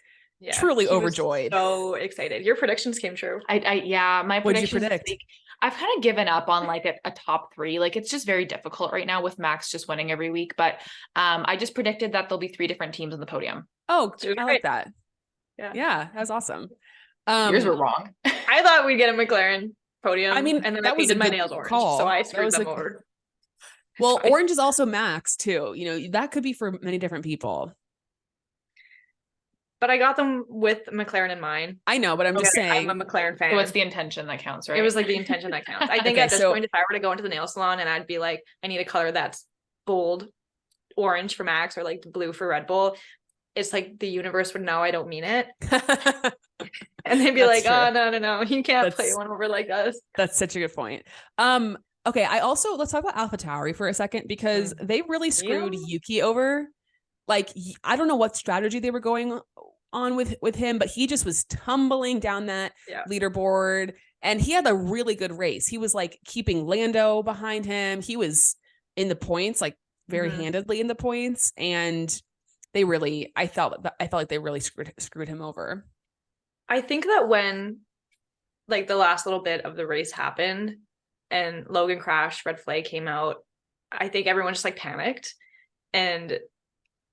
truly overjoyed. So excited. Your predictions came true. My predictions. What did you predict? I've kind of given up on like a top three. Like, it's just very difficult right now with Max just winning every week. But I just predicted that there'll be 3 different teams on the podium. Oh, I like that. Yeah, that was awesome. Yours were wrong. I thought we'd get a McLaren podium. I mean, and then that was my nails orange, so I screwed them over. Well, orange is also Max too. That could be for many different people. but I got them with McLaren in mind. I know, but I'm just saying. I'm a McLaren fan. So it's the intention that counts, right? It was like the intention that counts. I think Okay, at this so- point, if I were to go into the nail salon and I'd be like, I need a color that's bold orange for Max or like blue for Red Bull, it's like the universe would know I don't mean it. And they'd be That's like, true. oh, no, you can't play That's- one over like us. That's such a good point. Okay, let's talk about AlphaTauri for a second, because they really screwed Yuki over. Like, I don't know what strategy they were going on with him, but he just was tumbling down that leaderboard, and he had a really good race. He was like keeping Lando behind him. He was in the points, like very handedly in the points, and I felt like they really screwed him over. I think that when like the last little bit of the race happened and Logan crashed, red flag came out, I think everyone just like panicked. And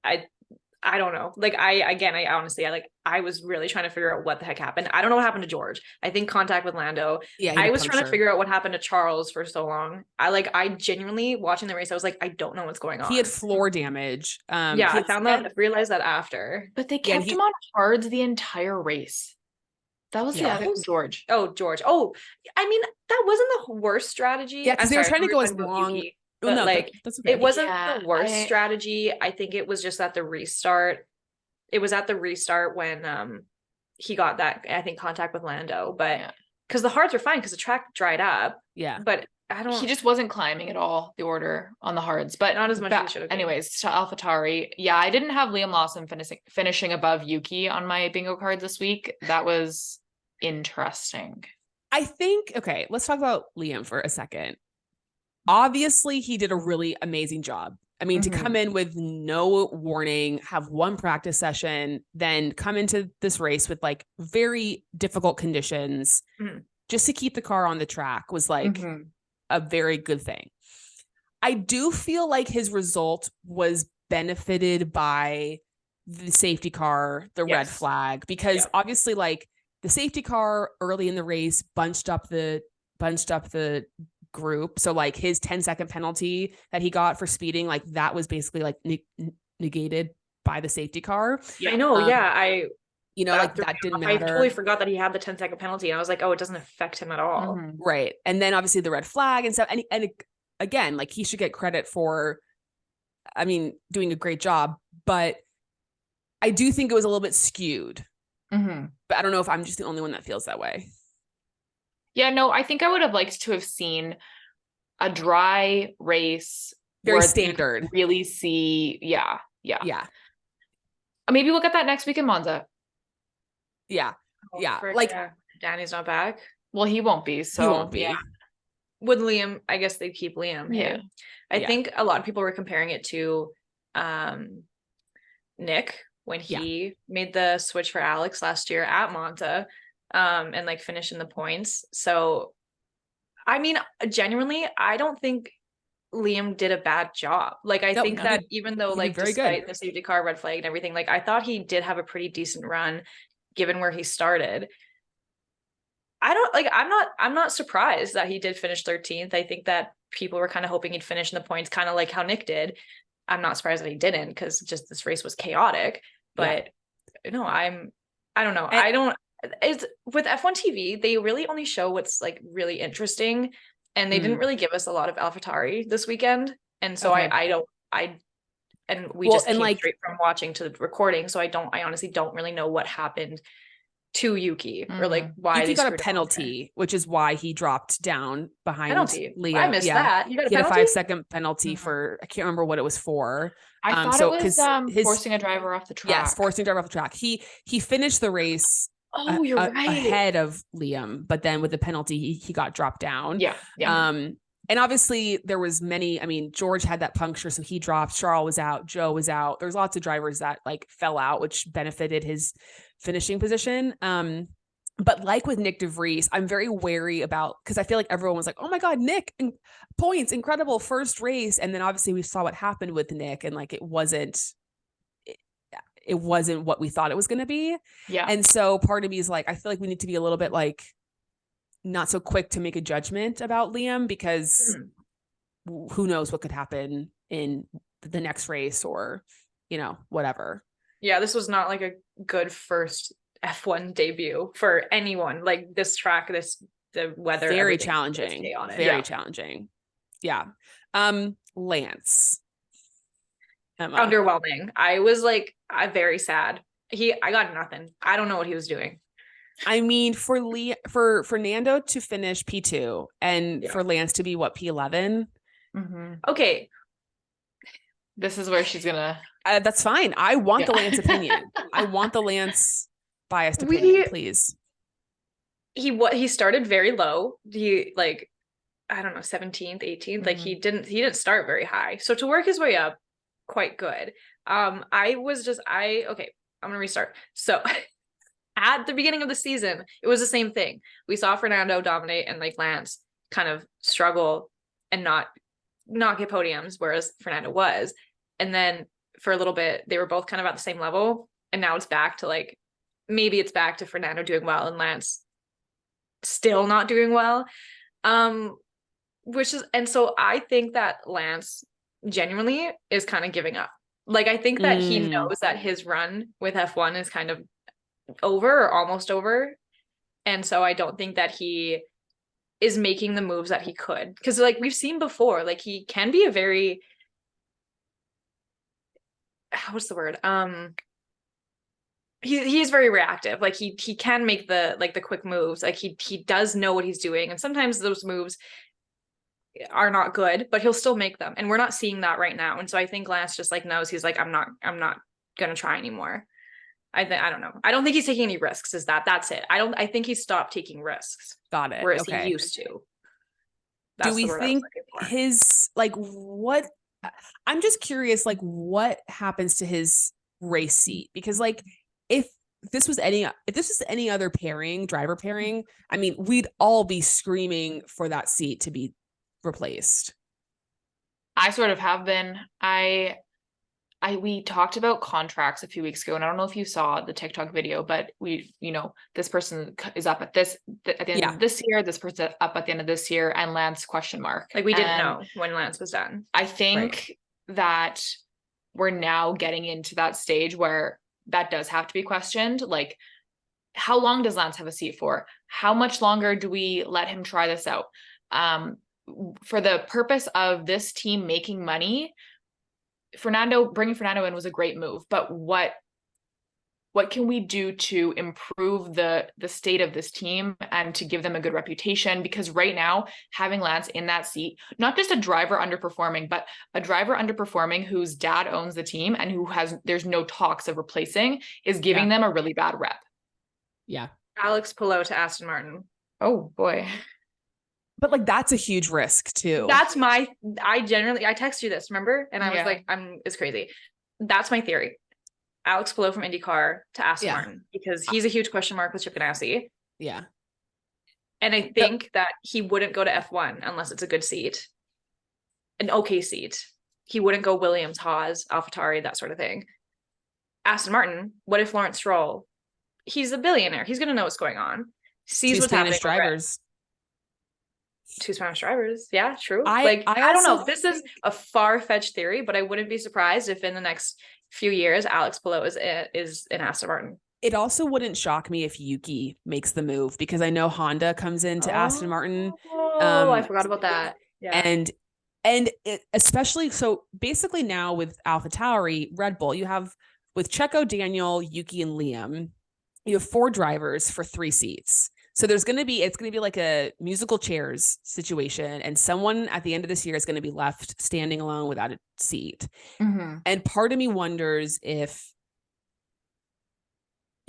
I don't know. Like I honestly, I was really trying to figure out what the heck happened. I don't know what happened to George. I think contact with Lando. Yeah, I was trying to figure out what happened to Charles for so long. I genuinely watching the race, I was like, I don't know what's going on. He had floor damage. I realized that after. But they kept him on hards the entire race. That was the other George. Oh, George. Oh, I mean, that wasn't the worst strategy. Yeah, because they were trying to go as long. But no, that's okay. It wasn't the worst strategy. I think it was just at the restart. It was at the restart when he got that, I think, contact with Lando. But because the hards were fine because the track dried up. Yeah. But he just wasn't climbing at all, the order on the hards. But not as much as he should have. Anyways, to AlphaTauri. Yeah, I didn't have Liam Lawson finishing above Yuki on my bingo card this week. That was interesting. I think, okay, let's talk about Liam for a second. Obviously, he did a really amazing job. I mean, to come in with no warning, have one practice session, then come into this race with like very difficult conditions, just to keep the car on the track was like a very good thing. I do feel like his result was benefited by the safety car, the red flag, because obviously like the safety car early in the race bunched up the group. So like his 10-second penalty that he got for speeding, like that was basically like negated by the safety car. I know. Like that didn't matter. I totally forgot that he had the 10-second penalty, and I was like, oh, it doesn't affect him at all. Right. And then obviously the red flag and stuff. And again, like he should get credit for, I mean, doing a great job, but I do think it was a little bit skewed. But I don't know if I'm just the only one that feels that way. Yeah, no, I think I would have liked to have seen a dry race. Very standard. Really see. Yeah. Maybe look at that next week in Monza. Yeah. Danny's not back. Well, he won't be. So he won't be. Yeah. With Liam, I guess they'd keep Liam. Yeah. I think a lot of people were comparing it to Nick when he made the switch for Alex last year at Monza. And like finish in the points. So, I mean, genuinely, I don't think Liam did a bad job. Like, I think that even though like despite the safety car, red flag and everything, like I thought he did have a pretty decent run given where he started. I'm not surprised that he did finish 13th. I think that people were kind of hoping he'd finish in the points, kind of like how Nick did. I'm not surprised that he didn't, because just this race was chaotic. But no, I don't know. It's with F1 TV, they really only show what's like really interesting, and they didn't really give us a lot of AlphaTauri this weekend, and so we just came straight from watching to the recording, so I honestly don't really know what happened to Yuki or like why he got a penalty, which is why he dropped down behind Liam. I missed that. He got a 5-second penalty for, I can't remember what it was for. I thought it was forcing a driver off the track. Yes, forcing a driver off the track. He finished the race. Oh, you're right. Ahead of Liam, but then with the penalty, he got dropped down. Yeah. And obviously there was many, I mean, George had that puncture, so he dropped. Charles was out. Joe was out. There's lots of drivers that like fell out, which benefited his finishing position. But like with Nick DeVries, I'm very wary about, because I feel like everyone was like, oh my God, Nick, points, incredible first race. And then obviously we saw what happened with Nick, and like it wasn't what we thought it was going to be. Yeah. And so part of me is like, I feel like we need to be a little bit like not so quick to make a judgment about Liam, because who knows what could happen in the next race, or, whatever. Yeah, this was not like a good first F1 debut for anyone. Like this track, the weather, Very everything was challenging. chaotic. Very Yeah. challenging. Yeah. Lance. Emma. Underwhelming. I was like, very sad. I got nothing. I don't know what he was doing. I mean, for Fernando to finish P2 and Yeah. for Lance to be what, P11? Okay. This is where she's gonna. That's fine. I want the Lance opinion. I want the Lance biased opinion, please. He started very low. He like, I don't know, 17th, 18th. Like he didn't start very high. So to work his way up, quite good. Okay, I'm gonna restart. So at the beginning of the season, it was the same thing. We saw Fernando dominate and like Lance kind of struggle and not get podiums, whereas Fernando was. And then for a little bit, they were both kind of at the same level. And now it's back to like, maybe it's back to Fernando doing well and Lance still not doing well. And so I think that Lance genuinely is kind of giving up. Like, I think that he knows that his run with F1 is kind of over or almost over. And so I don't think that he is making the moves that he could. Because like we've seen before, like he can be a very, what's the word? He's very reactive. Like he can make the quick moves. Like he does know what he's doing. And sometimes those moves are not good, but he'll still make them. And we're not seeing that right now. And so I think Lance just like knows he's like, I'm not gonna try anymore. I don't know. I don't think he's taking any risks. That's it. I think he stopped taking risks. Got it. Whereas Okay. he used to. Do we think his like what? I'm just curious, like what happens to his race seat? Because like if this was any other driver pairing, I mean, we'd all be screaming for that seat to be replaced. I sort of have been. We talked about contracts a few weeks ago, and I don't know if you saw the TikTok video, but this person is up at the end of this year, this person up at the end of this year, and Lance question mark. Like we didn't know when Lance was done. I think that we're now getting into that stage where that does have to be questioned. Like, how long does Lance have a seat for? How much longer do we let him try this out? For the purpose of this team making money, bringing Fernando in was a great move, but what can we do to improve the state of this team and to give them a good reputation? Because right now, having Lance in that seat, not just a driver underperforming, but a driver underperforming whose dad owns the team and there's no talks of replacing, is giving them a really bad rep. Yeah. Alex Palou to Aston Martin. Oh boy. But like that's a huge risk too. I text you this, remember? And I was like, it's crazy. That's my theory. Alex Palou from IndyCar to Aston Martin, because he's a huge question mark with Chip Ganassi. Yeah. And I think that he wouldn't go to F1 unless it's a good seat. An okay seat. He wouldn't go Williams, Haas, AlphaTauri, that sort of thing. Aston Martin, what if Lawrence Stroll? He's a billionaire. He's going to know what's going on. Sees what's happening. Drivers. Two Spanish drivers. Yeah, true. I don't know. This is a far-fetched theory, but I wouldn't be surprised if in the next few years, Alex Palou is in Aston Martin. It also wouldn't shock me if Yuki makes the move, because I know Honda comes into Aston Martin. I forgot about that. Yeah. And especially, so basically now with AlphaTauri, Red Bull, you have with Checo, Daniel, Yuki, and Liam, you have 4 drivers for 3 seats. So it's going to be like a musical chairs situation, and someone at the end of this year is going to be left standing alone without a seat. Mm-hmm. And part of me wonders if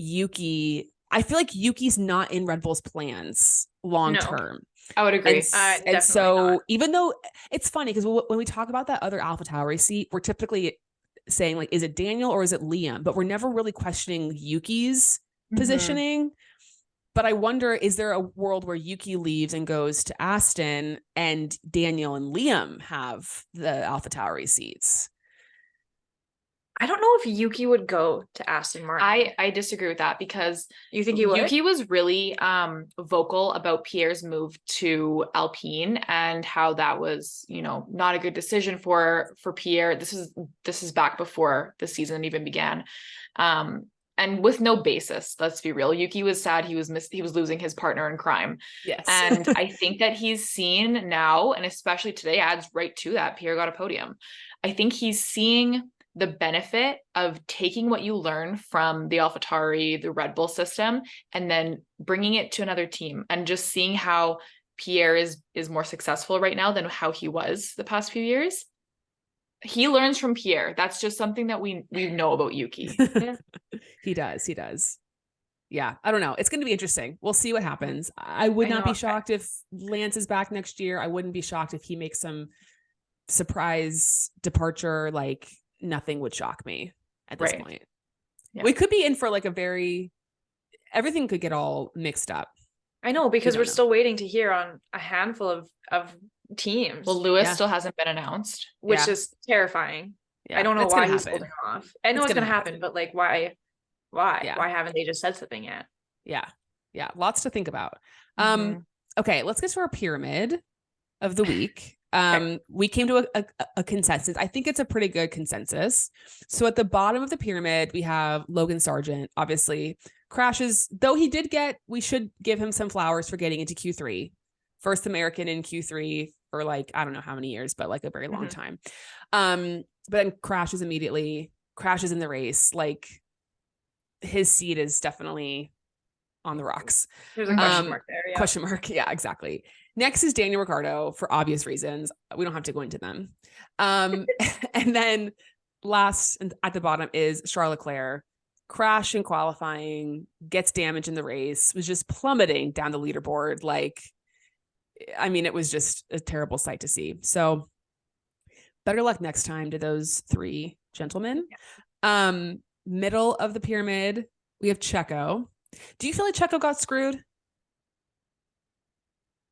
I feel like Yuki's not in Red Bull's plans long term. I would agree. And so not. Even though it's funny, because when we talk about that other AlphaTauri seat, we're typically saying like, is it Daniel or is it Liam? But we're never really questioning Yuki's positioning. But I wonder, is there a world where Yuki leaves and goes to Aston and Daniel and Liam have the AlphaTauri seats? I don't know if Yuki would go to Aston Martin. I disagree with that because You think he would? Yuki was really vocal about Pierre's move to Alpine and how that was, not a good decision for Pierre. This is back before the season even began. And with no basis, let's be real. Yuki was sad he was losing his partner in crime. Yes. And I think that he's seen now, and especially today adds right to that, Pierre got a podium. I think he's seeing the benefit of taking what you learn from the AlphaTauri, the Red Bull system, and then bringing it to another team and just seeing how Pierre is more successful right now than how he was the past few years. He learns from Pierre. That's just something that we know about Yuki. Yeah. He does. Yeah, I don't know. It's going to be interesting. We'll see what happens. I would not be shocked if Lance is back next year. I wouldn't be shocked if he makes some surprise departure. Like, nothing would shock me at this point. Yeah. We could be in for like everything could get all mixed up. I know, because we're still waiting to hear on a handful of teams. Well, Lewis still hasn't been announced, which is terrifying. Yeah. I don't know why he's holding off. I know it's going to happen, but like, why? Yeah. Why haven't they just said something yet? Yeah. Lots to think about. Okay, let's get to our pyramid of the week. We came to a consensus. I think it's a pretty good consensus. So at the bottom of the pyramid, we have Logan Sargent, obviously crashes, though we should give him some flowers for getting into Q3. First American in Q3 for like, I don't know how many years, but like a very long time. But then crashes immediately, crashes in the race. Like, his seat is definitely on the rocks. There's a question mark there. Yeah. Question mark. Yeah, exactly. Next is Daniel Ricciardo for obvious reasons. We don't have to go into them. And then last and at the bottom is Charles Leclerc. Crash in qualifying, gets damaged in the race, was just plummeting down the leaderboard. Like, I mean, it was just a terrible sight to see. So better luck next time to those three gentlemen. Yeah. Middle of the pyramid, we have Checo. Do you feel like Checo got screwed?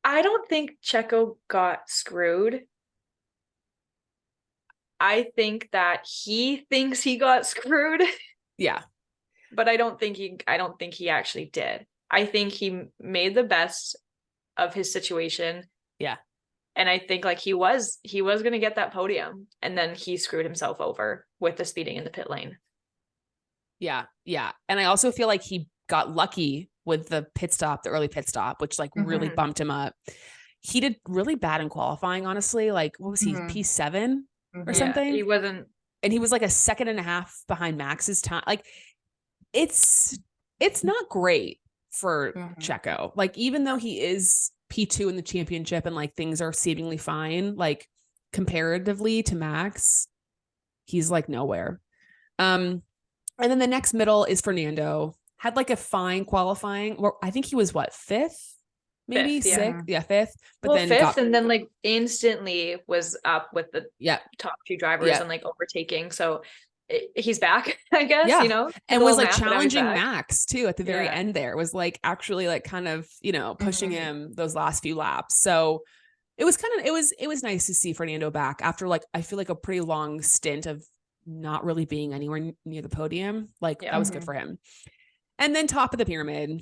I don't think Checo got screwed. I think that he thinks he got screwed. Yeah. But I don't think he actually did. I think he made the best of his situation. Yeah. And I think like he was going to get that podium, and then he screwed himself over with the speeding in the pit lane. Yeah. And I also feel like he got lucky with the early pit stop, which like really bumped him up. He did really bad in qualifying, honestly. Like, what was he, P7 or something? He wasn't. And he was like a second and a half behind Max's time. Like, it's not great for Checo. Like, even though he is P2 in the championship and like things are seemingly fine, like comparatively to Max, he's like nowhere. And then the next middle is Fernando. Had like a fine qualifying. Well, I think he was fifth, maybe sixth. Yeah, fifth. But then fifth, and then like instantly was up with the top two drivers and like overtaking. So he's back, I guess. Yeah. And was like challenging Max too at the very end. There was like actually like kind of pushing him those last few laps. So it was it was nice to see Fernando back after like I feel like a pretty long stint of not really being anywhere near the podium. Like that was good for him. And then top of the pyramid,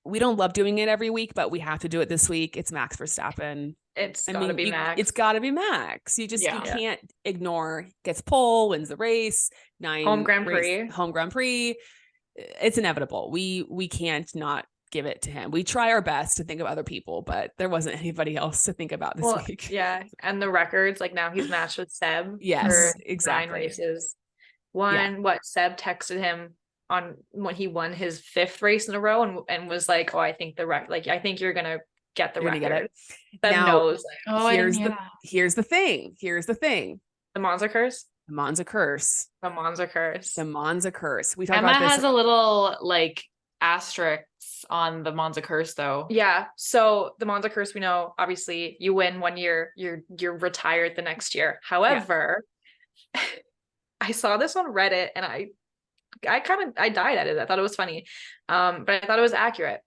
we don't love doing it every week, but we have to do it this week. It's Max Verstappen. It's gotta be Max. It's gotta be Max. You just you can't ignore. Gets pole, wins the race, home Grand Prix. It's inevitable. We can't not give it to him. We try our best to think of other people, but there wasn't anybody else to think about this week. Yeah, and the records, like now he's matched with Seb. Yes, for exactly. 9 races. Seb texted him on when he won his 5th race in a row and was like, "Oh, I think I think you're gonna get the record." Get it. Seb knows. Like, here's the thing. The Monza curse. The Monza curse. The Monza curse. The Monza curse. We talked Emma about this. has a little like asterisk on the Monza curse though. Yeah. So the Monza curse, we know, obviously you win 1 year, you're retired the next year. However, I saw this on Reddit and I died at it. I thought it was funny. But I thought it was accurate.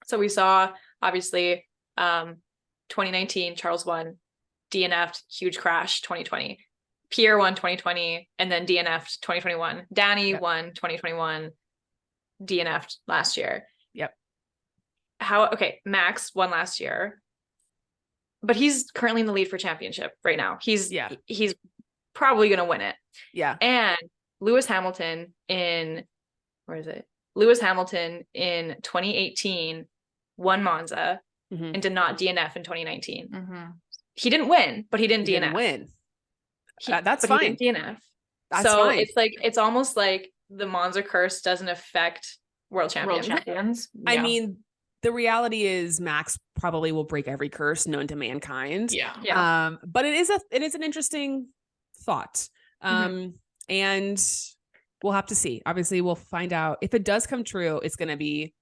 So we saw obviously 2019 Charles won, DNF'd, huge crash. 2020 Pierre won 2020 and then DNF'd 2021. Danny won 2021, DNF'd last year. Yep. Okay, Max won last year, but he's currently in the lead for championship right now. He's probably going to win it. Yeah. And Lewis Hamilton in 2018 won Monza and did not DNF in 2019. He didn't win, but he didn't DNF. That's fine. He didn't DNF. That's fine. It's like, it's almost like the Monza curse doesn't affect world champions. I mean, the reality is Max probably will break every curse known to mankind. Yeah. But it is an interesting thought. And we'll have to see. Obviously, we'll find out if it does come true. It's going to be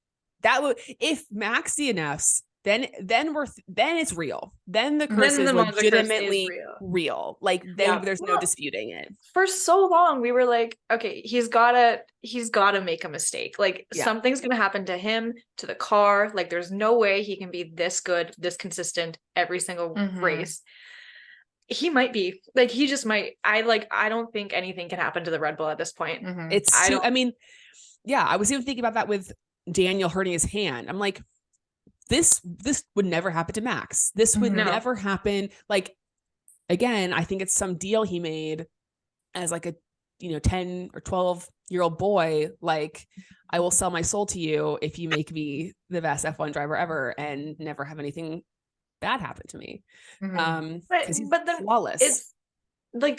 if Max DNFs, then it's real. Then the curse is legitimately real. Like there's no disputing it. For so long, we were like, okay, he's gotta make a mistake. Like something's gonna happen to him, to the car. Like there's no way he can be this good, this consistent every single race. He might be, like, he just might. I don't think anything can happen to the Red Bull at this point. I was even thinking about that with Daniel hurting his hand. I'm like, this would never happen to Max. This would never happen. Like, again, I think it's some deal he made as like a 10 or 12-year-old boy. Like, I will sell my soul to you if you make me the best F1 driver ever and never have anything bad happen to me. But then flawless. It's like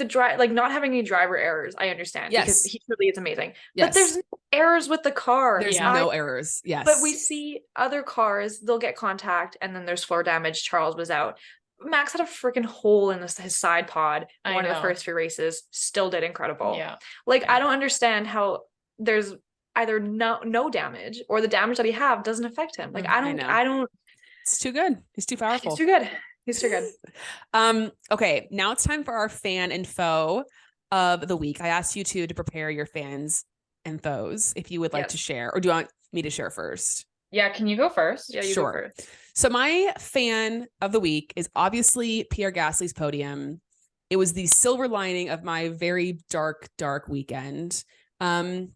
not having any driver errors. I understand because he really is amazing. But there's no errors with the car. There's no errors. Yes. But we see other cars, they'll get contact and then there's floor damage. Charles was out. Max had a freaking hole in his side pod one of the first few races. Still did incredible. I don't understand how there's either no damage or the damage that he doesn't affect him. Like I don't. It's too good. He's too powerful. He's too good. Okay, now it's time for our fan and foe of the week. I asked you to prepare your fans and foes if you would like to share, or do you want me to share first? Yeah, can you go first? Yeah, you go first. So my fan of the week is obviously Pierre Gasly's podium. It was the silver lining of my very dark weekend. And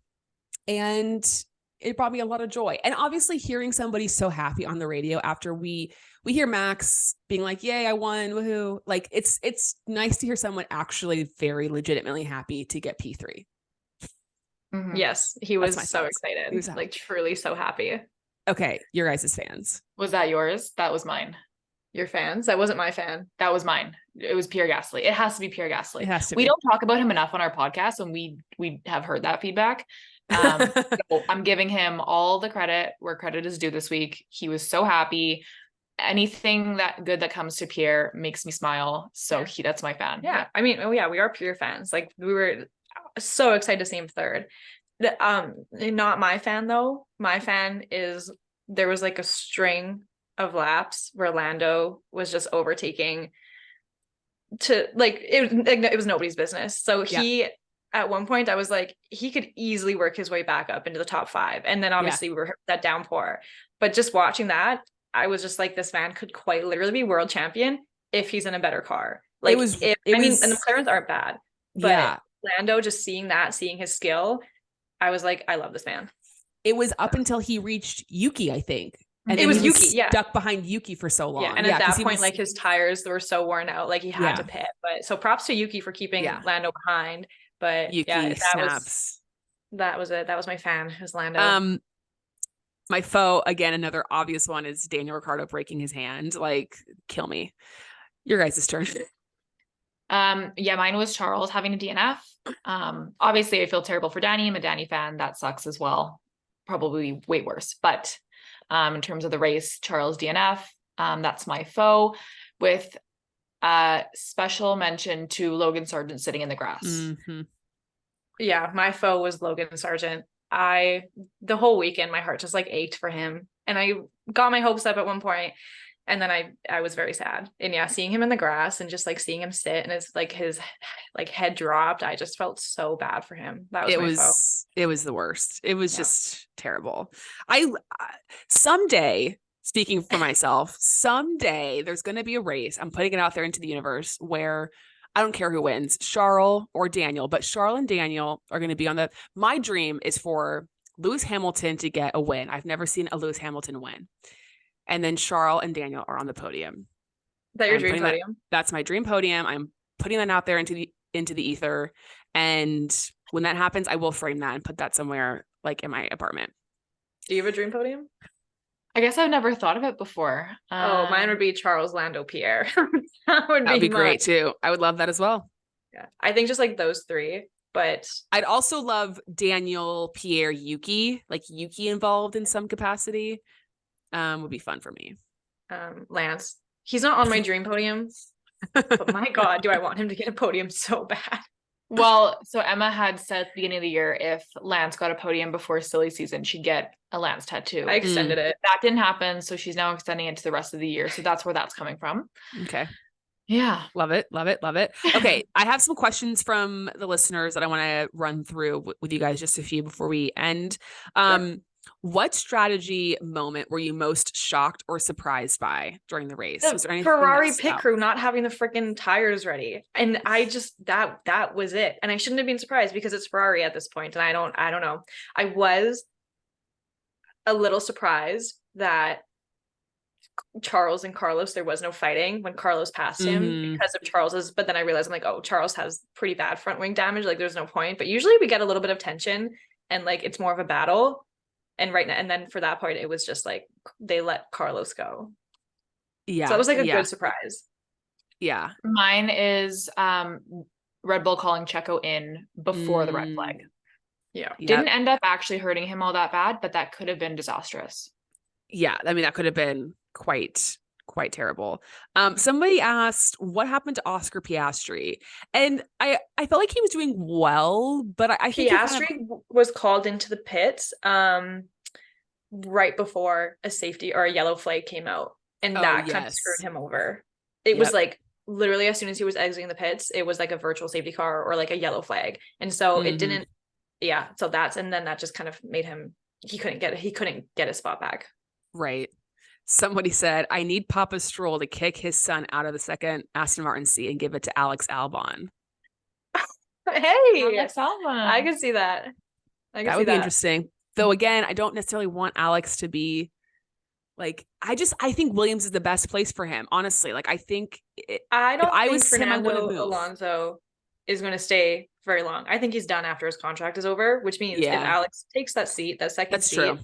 it brought me a lot of joy. And obviously hearing somebody so happy on the radio after we hear Max being like, yay, I won, woohoo. Like it's nice to hear someone actually very legitimately happy to get P3. Yes, he was so excited. He was like truly so happy. Okay, your guys' fans. Was that yours? That was mine. Your fans? That wasn't my fan. That was mine. It was Pierre Gasly. It has to be Pierre Gasly. It has to be. We don't talk about him enough on our podcast, and we have heard that feedback. So I'm giving him all the credit where credit is due this week. He was so happy. Anything that good that comes to Pierre makes me smile. So that's my fan. Yeah. I mean, we are Pierre fans. Like we were so excited to see him third. Not my fan though. My fan is there was like a string of laps where Lando was just overtaking to like it was nobody's business. So he at one point I was like, he could easily work his way back up into the top 5. And then obviously we were that downpour. But just watching that, I was just like, this man could quite literally be world champion if he's in a better car. Like and the McLarens aren't bad. But Lando, just seeing his skill, I was like, I love this man. It was up until he reached Yuki, I think. And it was Yuki, stuck behind Yuki for so long. Yeah, and at that point, like his tires were so worn out, like he had to pit. But so props to Yuki for keeping Lando behind. But Yuki snaps. That was it. That was my fan. It was Lando. My foe, again, another obvious one is Daniel Ricciardo breaking his hand. Like, kill me. Your guys' turn. Mine was Charles having a DNF. Obviously I feel terrible for Danny. I'm a Danny fan. That sucks as well. Probably way worse. But in terms of the race, Charles DNF, that's my foe, with special mention to Logan Sargent sitting in the grass. Yeah, my foe was Logan Sargent. The whole weekend, my heart just like ached for him. And I got my hopes up at one point, and then I was very sad. And seeing him in the grass and just like seeing him sit and it's like his like head dropped, I just felt so bad for him. That was it was the worst. It was just terrible. Someday, speaking for myself, someday there's going to be a race. I'm putting it out there into the universe where I don't care who wins, Charles or Daniel, but Charles and Daniel are going to be on my dream is for Lewis Hamilton to get a win. I've never seen a Lewis Hamilton win. And then Charles and Daniel are on the podium. Is that your dream podium? That's my dream podium. I'm putting that out there into the ether. And when that happens, I will frame that and put that somewhere like in my apartment. Do you have a dream podium? I guess I've never thought of it before. Mine would be Charles, Lando, Pierre. that would be great too. I would love that as well. Yeah, I think just like those three. But I'd also love Daniel, Pierre, Yuki, like Yuki involved in some capacity. Would be fun for me. Lance, he's not on my dream podium, but my God, do I want him to get a podium so bad. Well, so Emma had said at the beginning of the year, if Lance got a podium before silly season, she'd get a Lance tattoo. I extended it. That didn't happen. So she's now extending it to the rest of the year. So that's where that's coming from. Okay. Yeah. Love it. Love it. Love it. Okay. I have some questions from the listeners that I want to run through with you guys, just a few before we end. Sure. What strategy moment were you most shocked or surprised by during the race? Was there anything Ferrari pit crew not having the freaking tires ready? And I just, that was it. And I shouldn't have been surprised because it's Ferrari at this point. And I don't know. I was a little surprised that Charles and Carlos, there was no fighting when Carlos passed him because of Charles's, but then I realized I'm like, oh, Charles has pretty bad front wing damage. Like there's no point, but usually we get a little bit of tension and like, it's more of a battle. And right now, and then for that point, it was just like, they let Carlos go. Yeah. So it was like a good surprise. Yeah. Mine is Red Bull calling Checo in before the red flag. Yeah. Didn't end up actually hurting him all that bad, but that could have been disastrous. Yeah. I mean, that could have been quite terrible. Somebody asked what happened to Oscar Piastri, and I felt like he was doing well, but I think Piastri was called into the pits right before a safety or a yellow flag came out, and that kind of screwed him over. It was like literally as soon as he was exiting the pits, it was like a virtual safety car or like a yellow flag, and so it didn't. Yeah, so and then that just kind of made him. He couldn't get his spot back. Right. Somebody said, I need Papa Stroll to kick his son out of the second Aston Martin seat and give it to Alex Albon. Hey, Alex Albon. I could see that. That would be interesting. Though, again, I don't necessarily want Alex to be like, I think Williams is the best place for him. Honestly, like, I think I don't think was Fernando Alonso is going to stay very long. I think he's done after his contract is over, which means if Alex takes that seat, that second seat, true.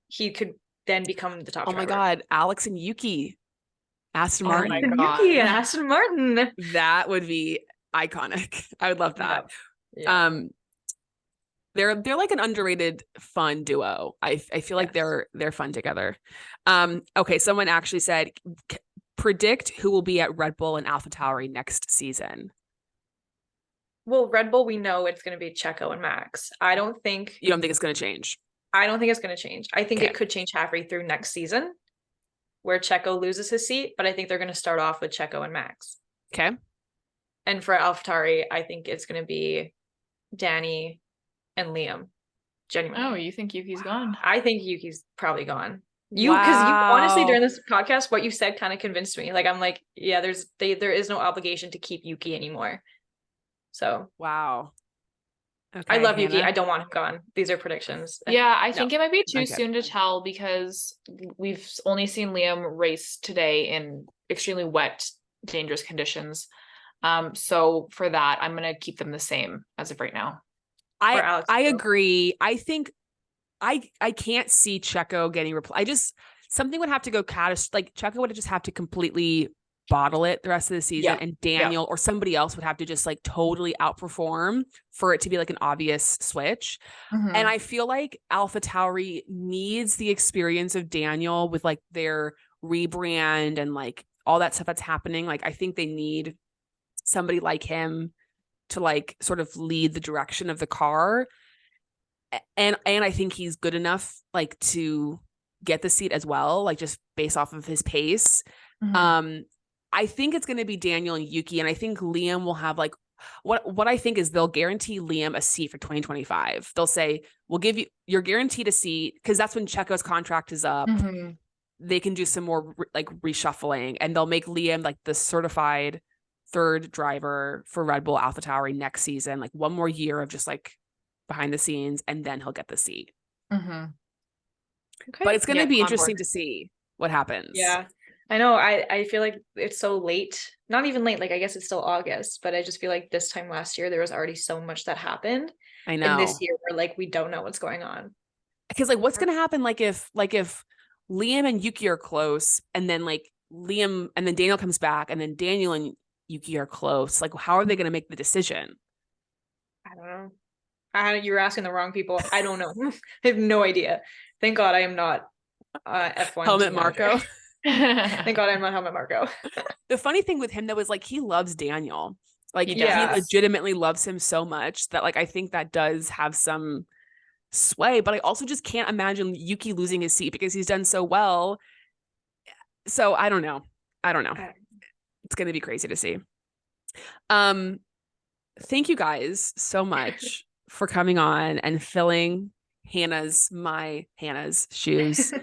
He could then become the top driver. My God, Alex and Yuki, Aston Martin. Yuki and Aston Martin. That would be iconic. I would love that. Yeah. They're like an underrated fun duo. I feel like they're fun together. Okay, someone actually said, predict who will be at Red Bull and AlphaTauri next season. Well, Red Bull, we know it's going to be Checo and Max. You don't think it's going to change? I don't think it's going to change. I think it could change halfway through next season where Checo loses his seat, but I think they're going to start off with Checo and Max. Okay. And for AlphaTauri, I think it's going to be Danny and Liam. Genuinely. Oh, you think Yuki's gone? I think Yuki's probably gone. Because you honestly, during this podcast, what you said kind of convinced me. Like, I'm like, yeah, there is no obligation to keep Yuki anymore. So. Wow. Okay, I love Hannah. Yuki. I don't want him gone. These are predictions. Yeah, I think it might be too soon to tell because we've only seen Liam race today in extremely wet, dangerous conditions. So for that, I'm going to keep them the same as of right now. I agree. I think I can't see Checo getting replaced. Something would have to go like Checo would just have to completely bottle it the rest of the season, and Daniel or somebody else would have to just like totally outperform for it to be like an obvious switch. And I feel like AlphaTauri needs the experience of Daniel with like their rebrand and like all that stuff that's happening. Like I think they need somebody like him to like sort of lead the direction of the car, and I think he's good enough like to get the seat as well, like just based off of his pace. I think it's going to be Daniel and Yuki, and I think Liam will have like what I think is they'll guarantee Liam a seat for 2025. They'll say, we'll give you're guaranteed a seat because that's when Checo's contract is up. They can do some more like reshuffling, and they'll make Liam like the certified third driver for Red Bull AlphaTauri next season, like one more year of just like behind the scenes, and then he'll get the seat. Mm-hmm. Okay. But it's going to be on interesting board. to see what happens. Yeah. I know. I feel like it's so late. Not even late. Like, I guess it's still August, but I just feel like this time last year there was already so much that happened. I And know. this year we're like, we don't know what's going on. Because like, what's going to happen? Like if Liam and Yuki are close, and then like Liam and then Daniel comes back, and then Daniel and Yuki are close. Like, how are they going to make the decision? I don't know. You were asking the wrong people. I don't know. I have no idea. Thank God I am not F1 Helmet team manager. Marco. Thank God I'm not Helmet Marco. The funny thing with him though is like he loves Daniel. Like He he does. legitimately loves him so much that like I think that does have some sway, but I also just can't imagine Yuki losing his seat because he's done so well. So I don't know. It's going to be crazy to see. Thank you guys so much for coming on and filling my Hannah's shoes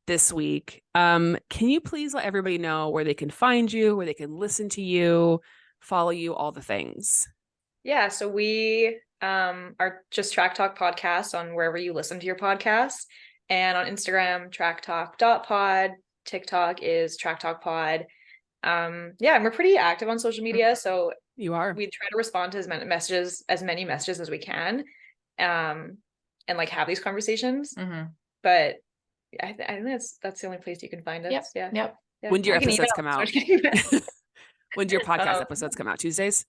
this week. Can you please let everybody know where they can find you, where they can listen to you, follow you, all the things? Yeah, so we are just Track Talk Podcast on wherever you listen to your podcasts, and on Instagram, tracktalk.pod. TikTok is Track Talk Pod. And we're pretty active on social media, so You are. we try to respond to as many messages as we can, and like have these conversations. Mm-hmm. But I think that's the only place you can find us. Yep. Yeah. When do your You can episodes email come us. out? When do your podcast Um, episodes come out? Tuesdays?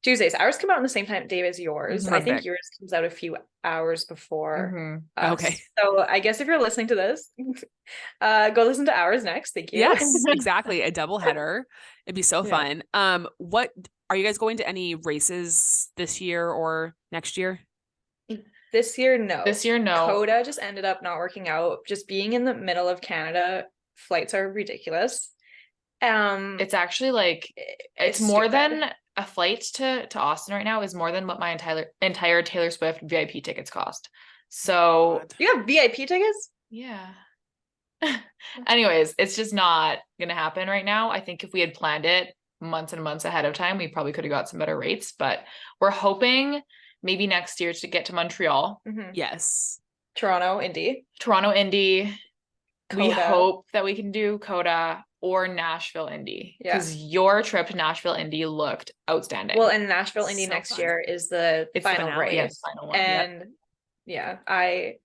Tuesdays. Ours come out on the same time day as yours. Mhm. I think Perfect. yours comes out a few hours before Mm-hmm. us. Okay. So I guess if you're listening to this, go listen to ours next. Thank you. Yes, exactly. A double header. It'd be so Yeah. fun. What are you guys going to any races this year or next year? This year, no. This year, no. Coda just ended up not working out. Just being in the middle of Canada, flights are ridiculous. It's actually like it's more stupid. than a flight to Austin right now is more than what my entire Taylor Swift VIP tickets cost. So God. You have VIP tickets? yeah. Anyways, it's just not gonna happen right now. I think if we had planned it months and months ahead of time, we probably could have got some better rates, but we're hoping maybe next year to get to Montreal. Mhm. Yes. Toronto, Indy. Indy. We Coda. hope that we can do Coda or Nashville, Indy, Yeah. because your trip to Nashville, Indy looked outstanding. Well, and Nashville, Indy So next fun. year is the It's the final finale. race. Yeah, the final one. Yep. And yeah, I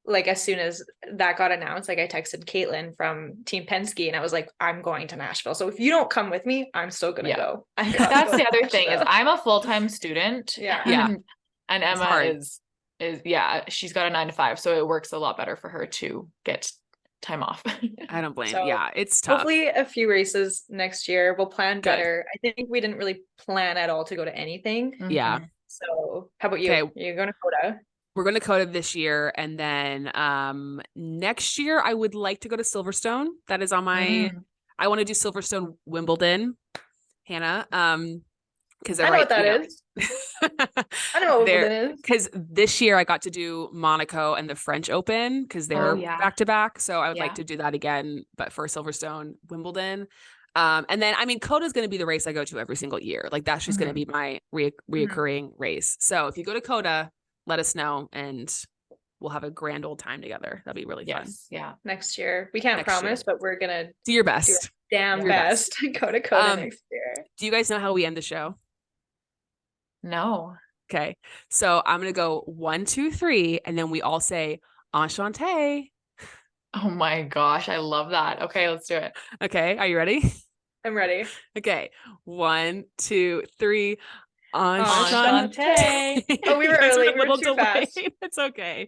like as soon as that got announced, like I texted Caitlin from Team Penske and I was like, I'm going to Nashville. So if you don't come with me, I'm still gonna Yeah. go. I gotta That's go the to other thing is Nashville. I'm a full-time student. Yeah. Yeah. And It's Emma hard. is yeah, she's got a 9 to 5, so it works a lot better for her to get time off. I don't blame. So, Yeah, it's tough. Hopefully a few races next year. We'll plan Good. better. I think we didn't really plan at all to go to anything. Yeah. Mhm. So how about you? Okay. You're going to Coda? We're going to Coda this year, and then next year I would like to go to Silverstone. That is on my I want to do Silverstone Wimbledon, Hannah. Because I know what that is. I know what Wimbledon is. Because this year I got to do Monaco and the French Open because they're yeah. back to back. So I would Yeah. like to do that again, but for Silverstone Wimbledon. And then I mean, Coda is going to be the race I go to every single year. Like that's just going to be my reoccurring race. So if you go to Coda, let us know and we'll have a grand old time together. That'd be really fun. Yes. Yeah. Next year. We can't Next promise, year. but we're gonna Do your do best. our damn Do your best to go to Coda Um, next year. Do you guys know how we end the show? No. Okay. So I'm going to go 1, 2, 3. And then we all say enchanté. Oh my gosh, I love that. Okay, let's do it. Okay. Are you ready? I'm ready. Okay. 1, 2, 3. Enchanté. Oh, we were You guys early. a We were little too fast. delayed. It's okay.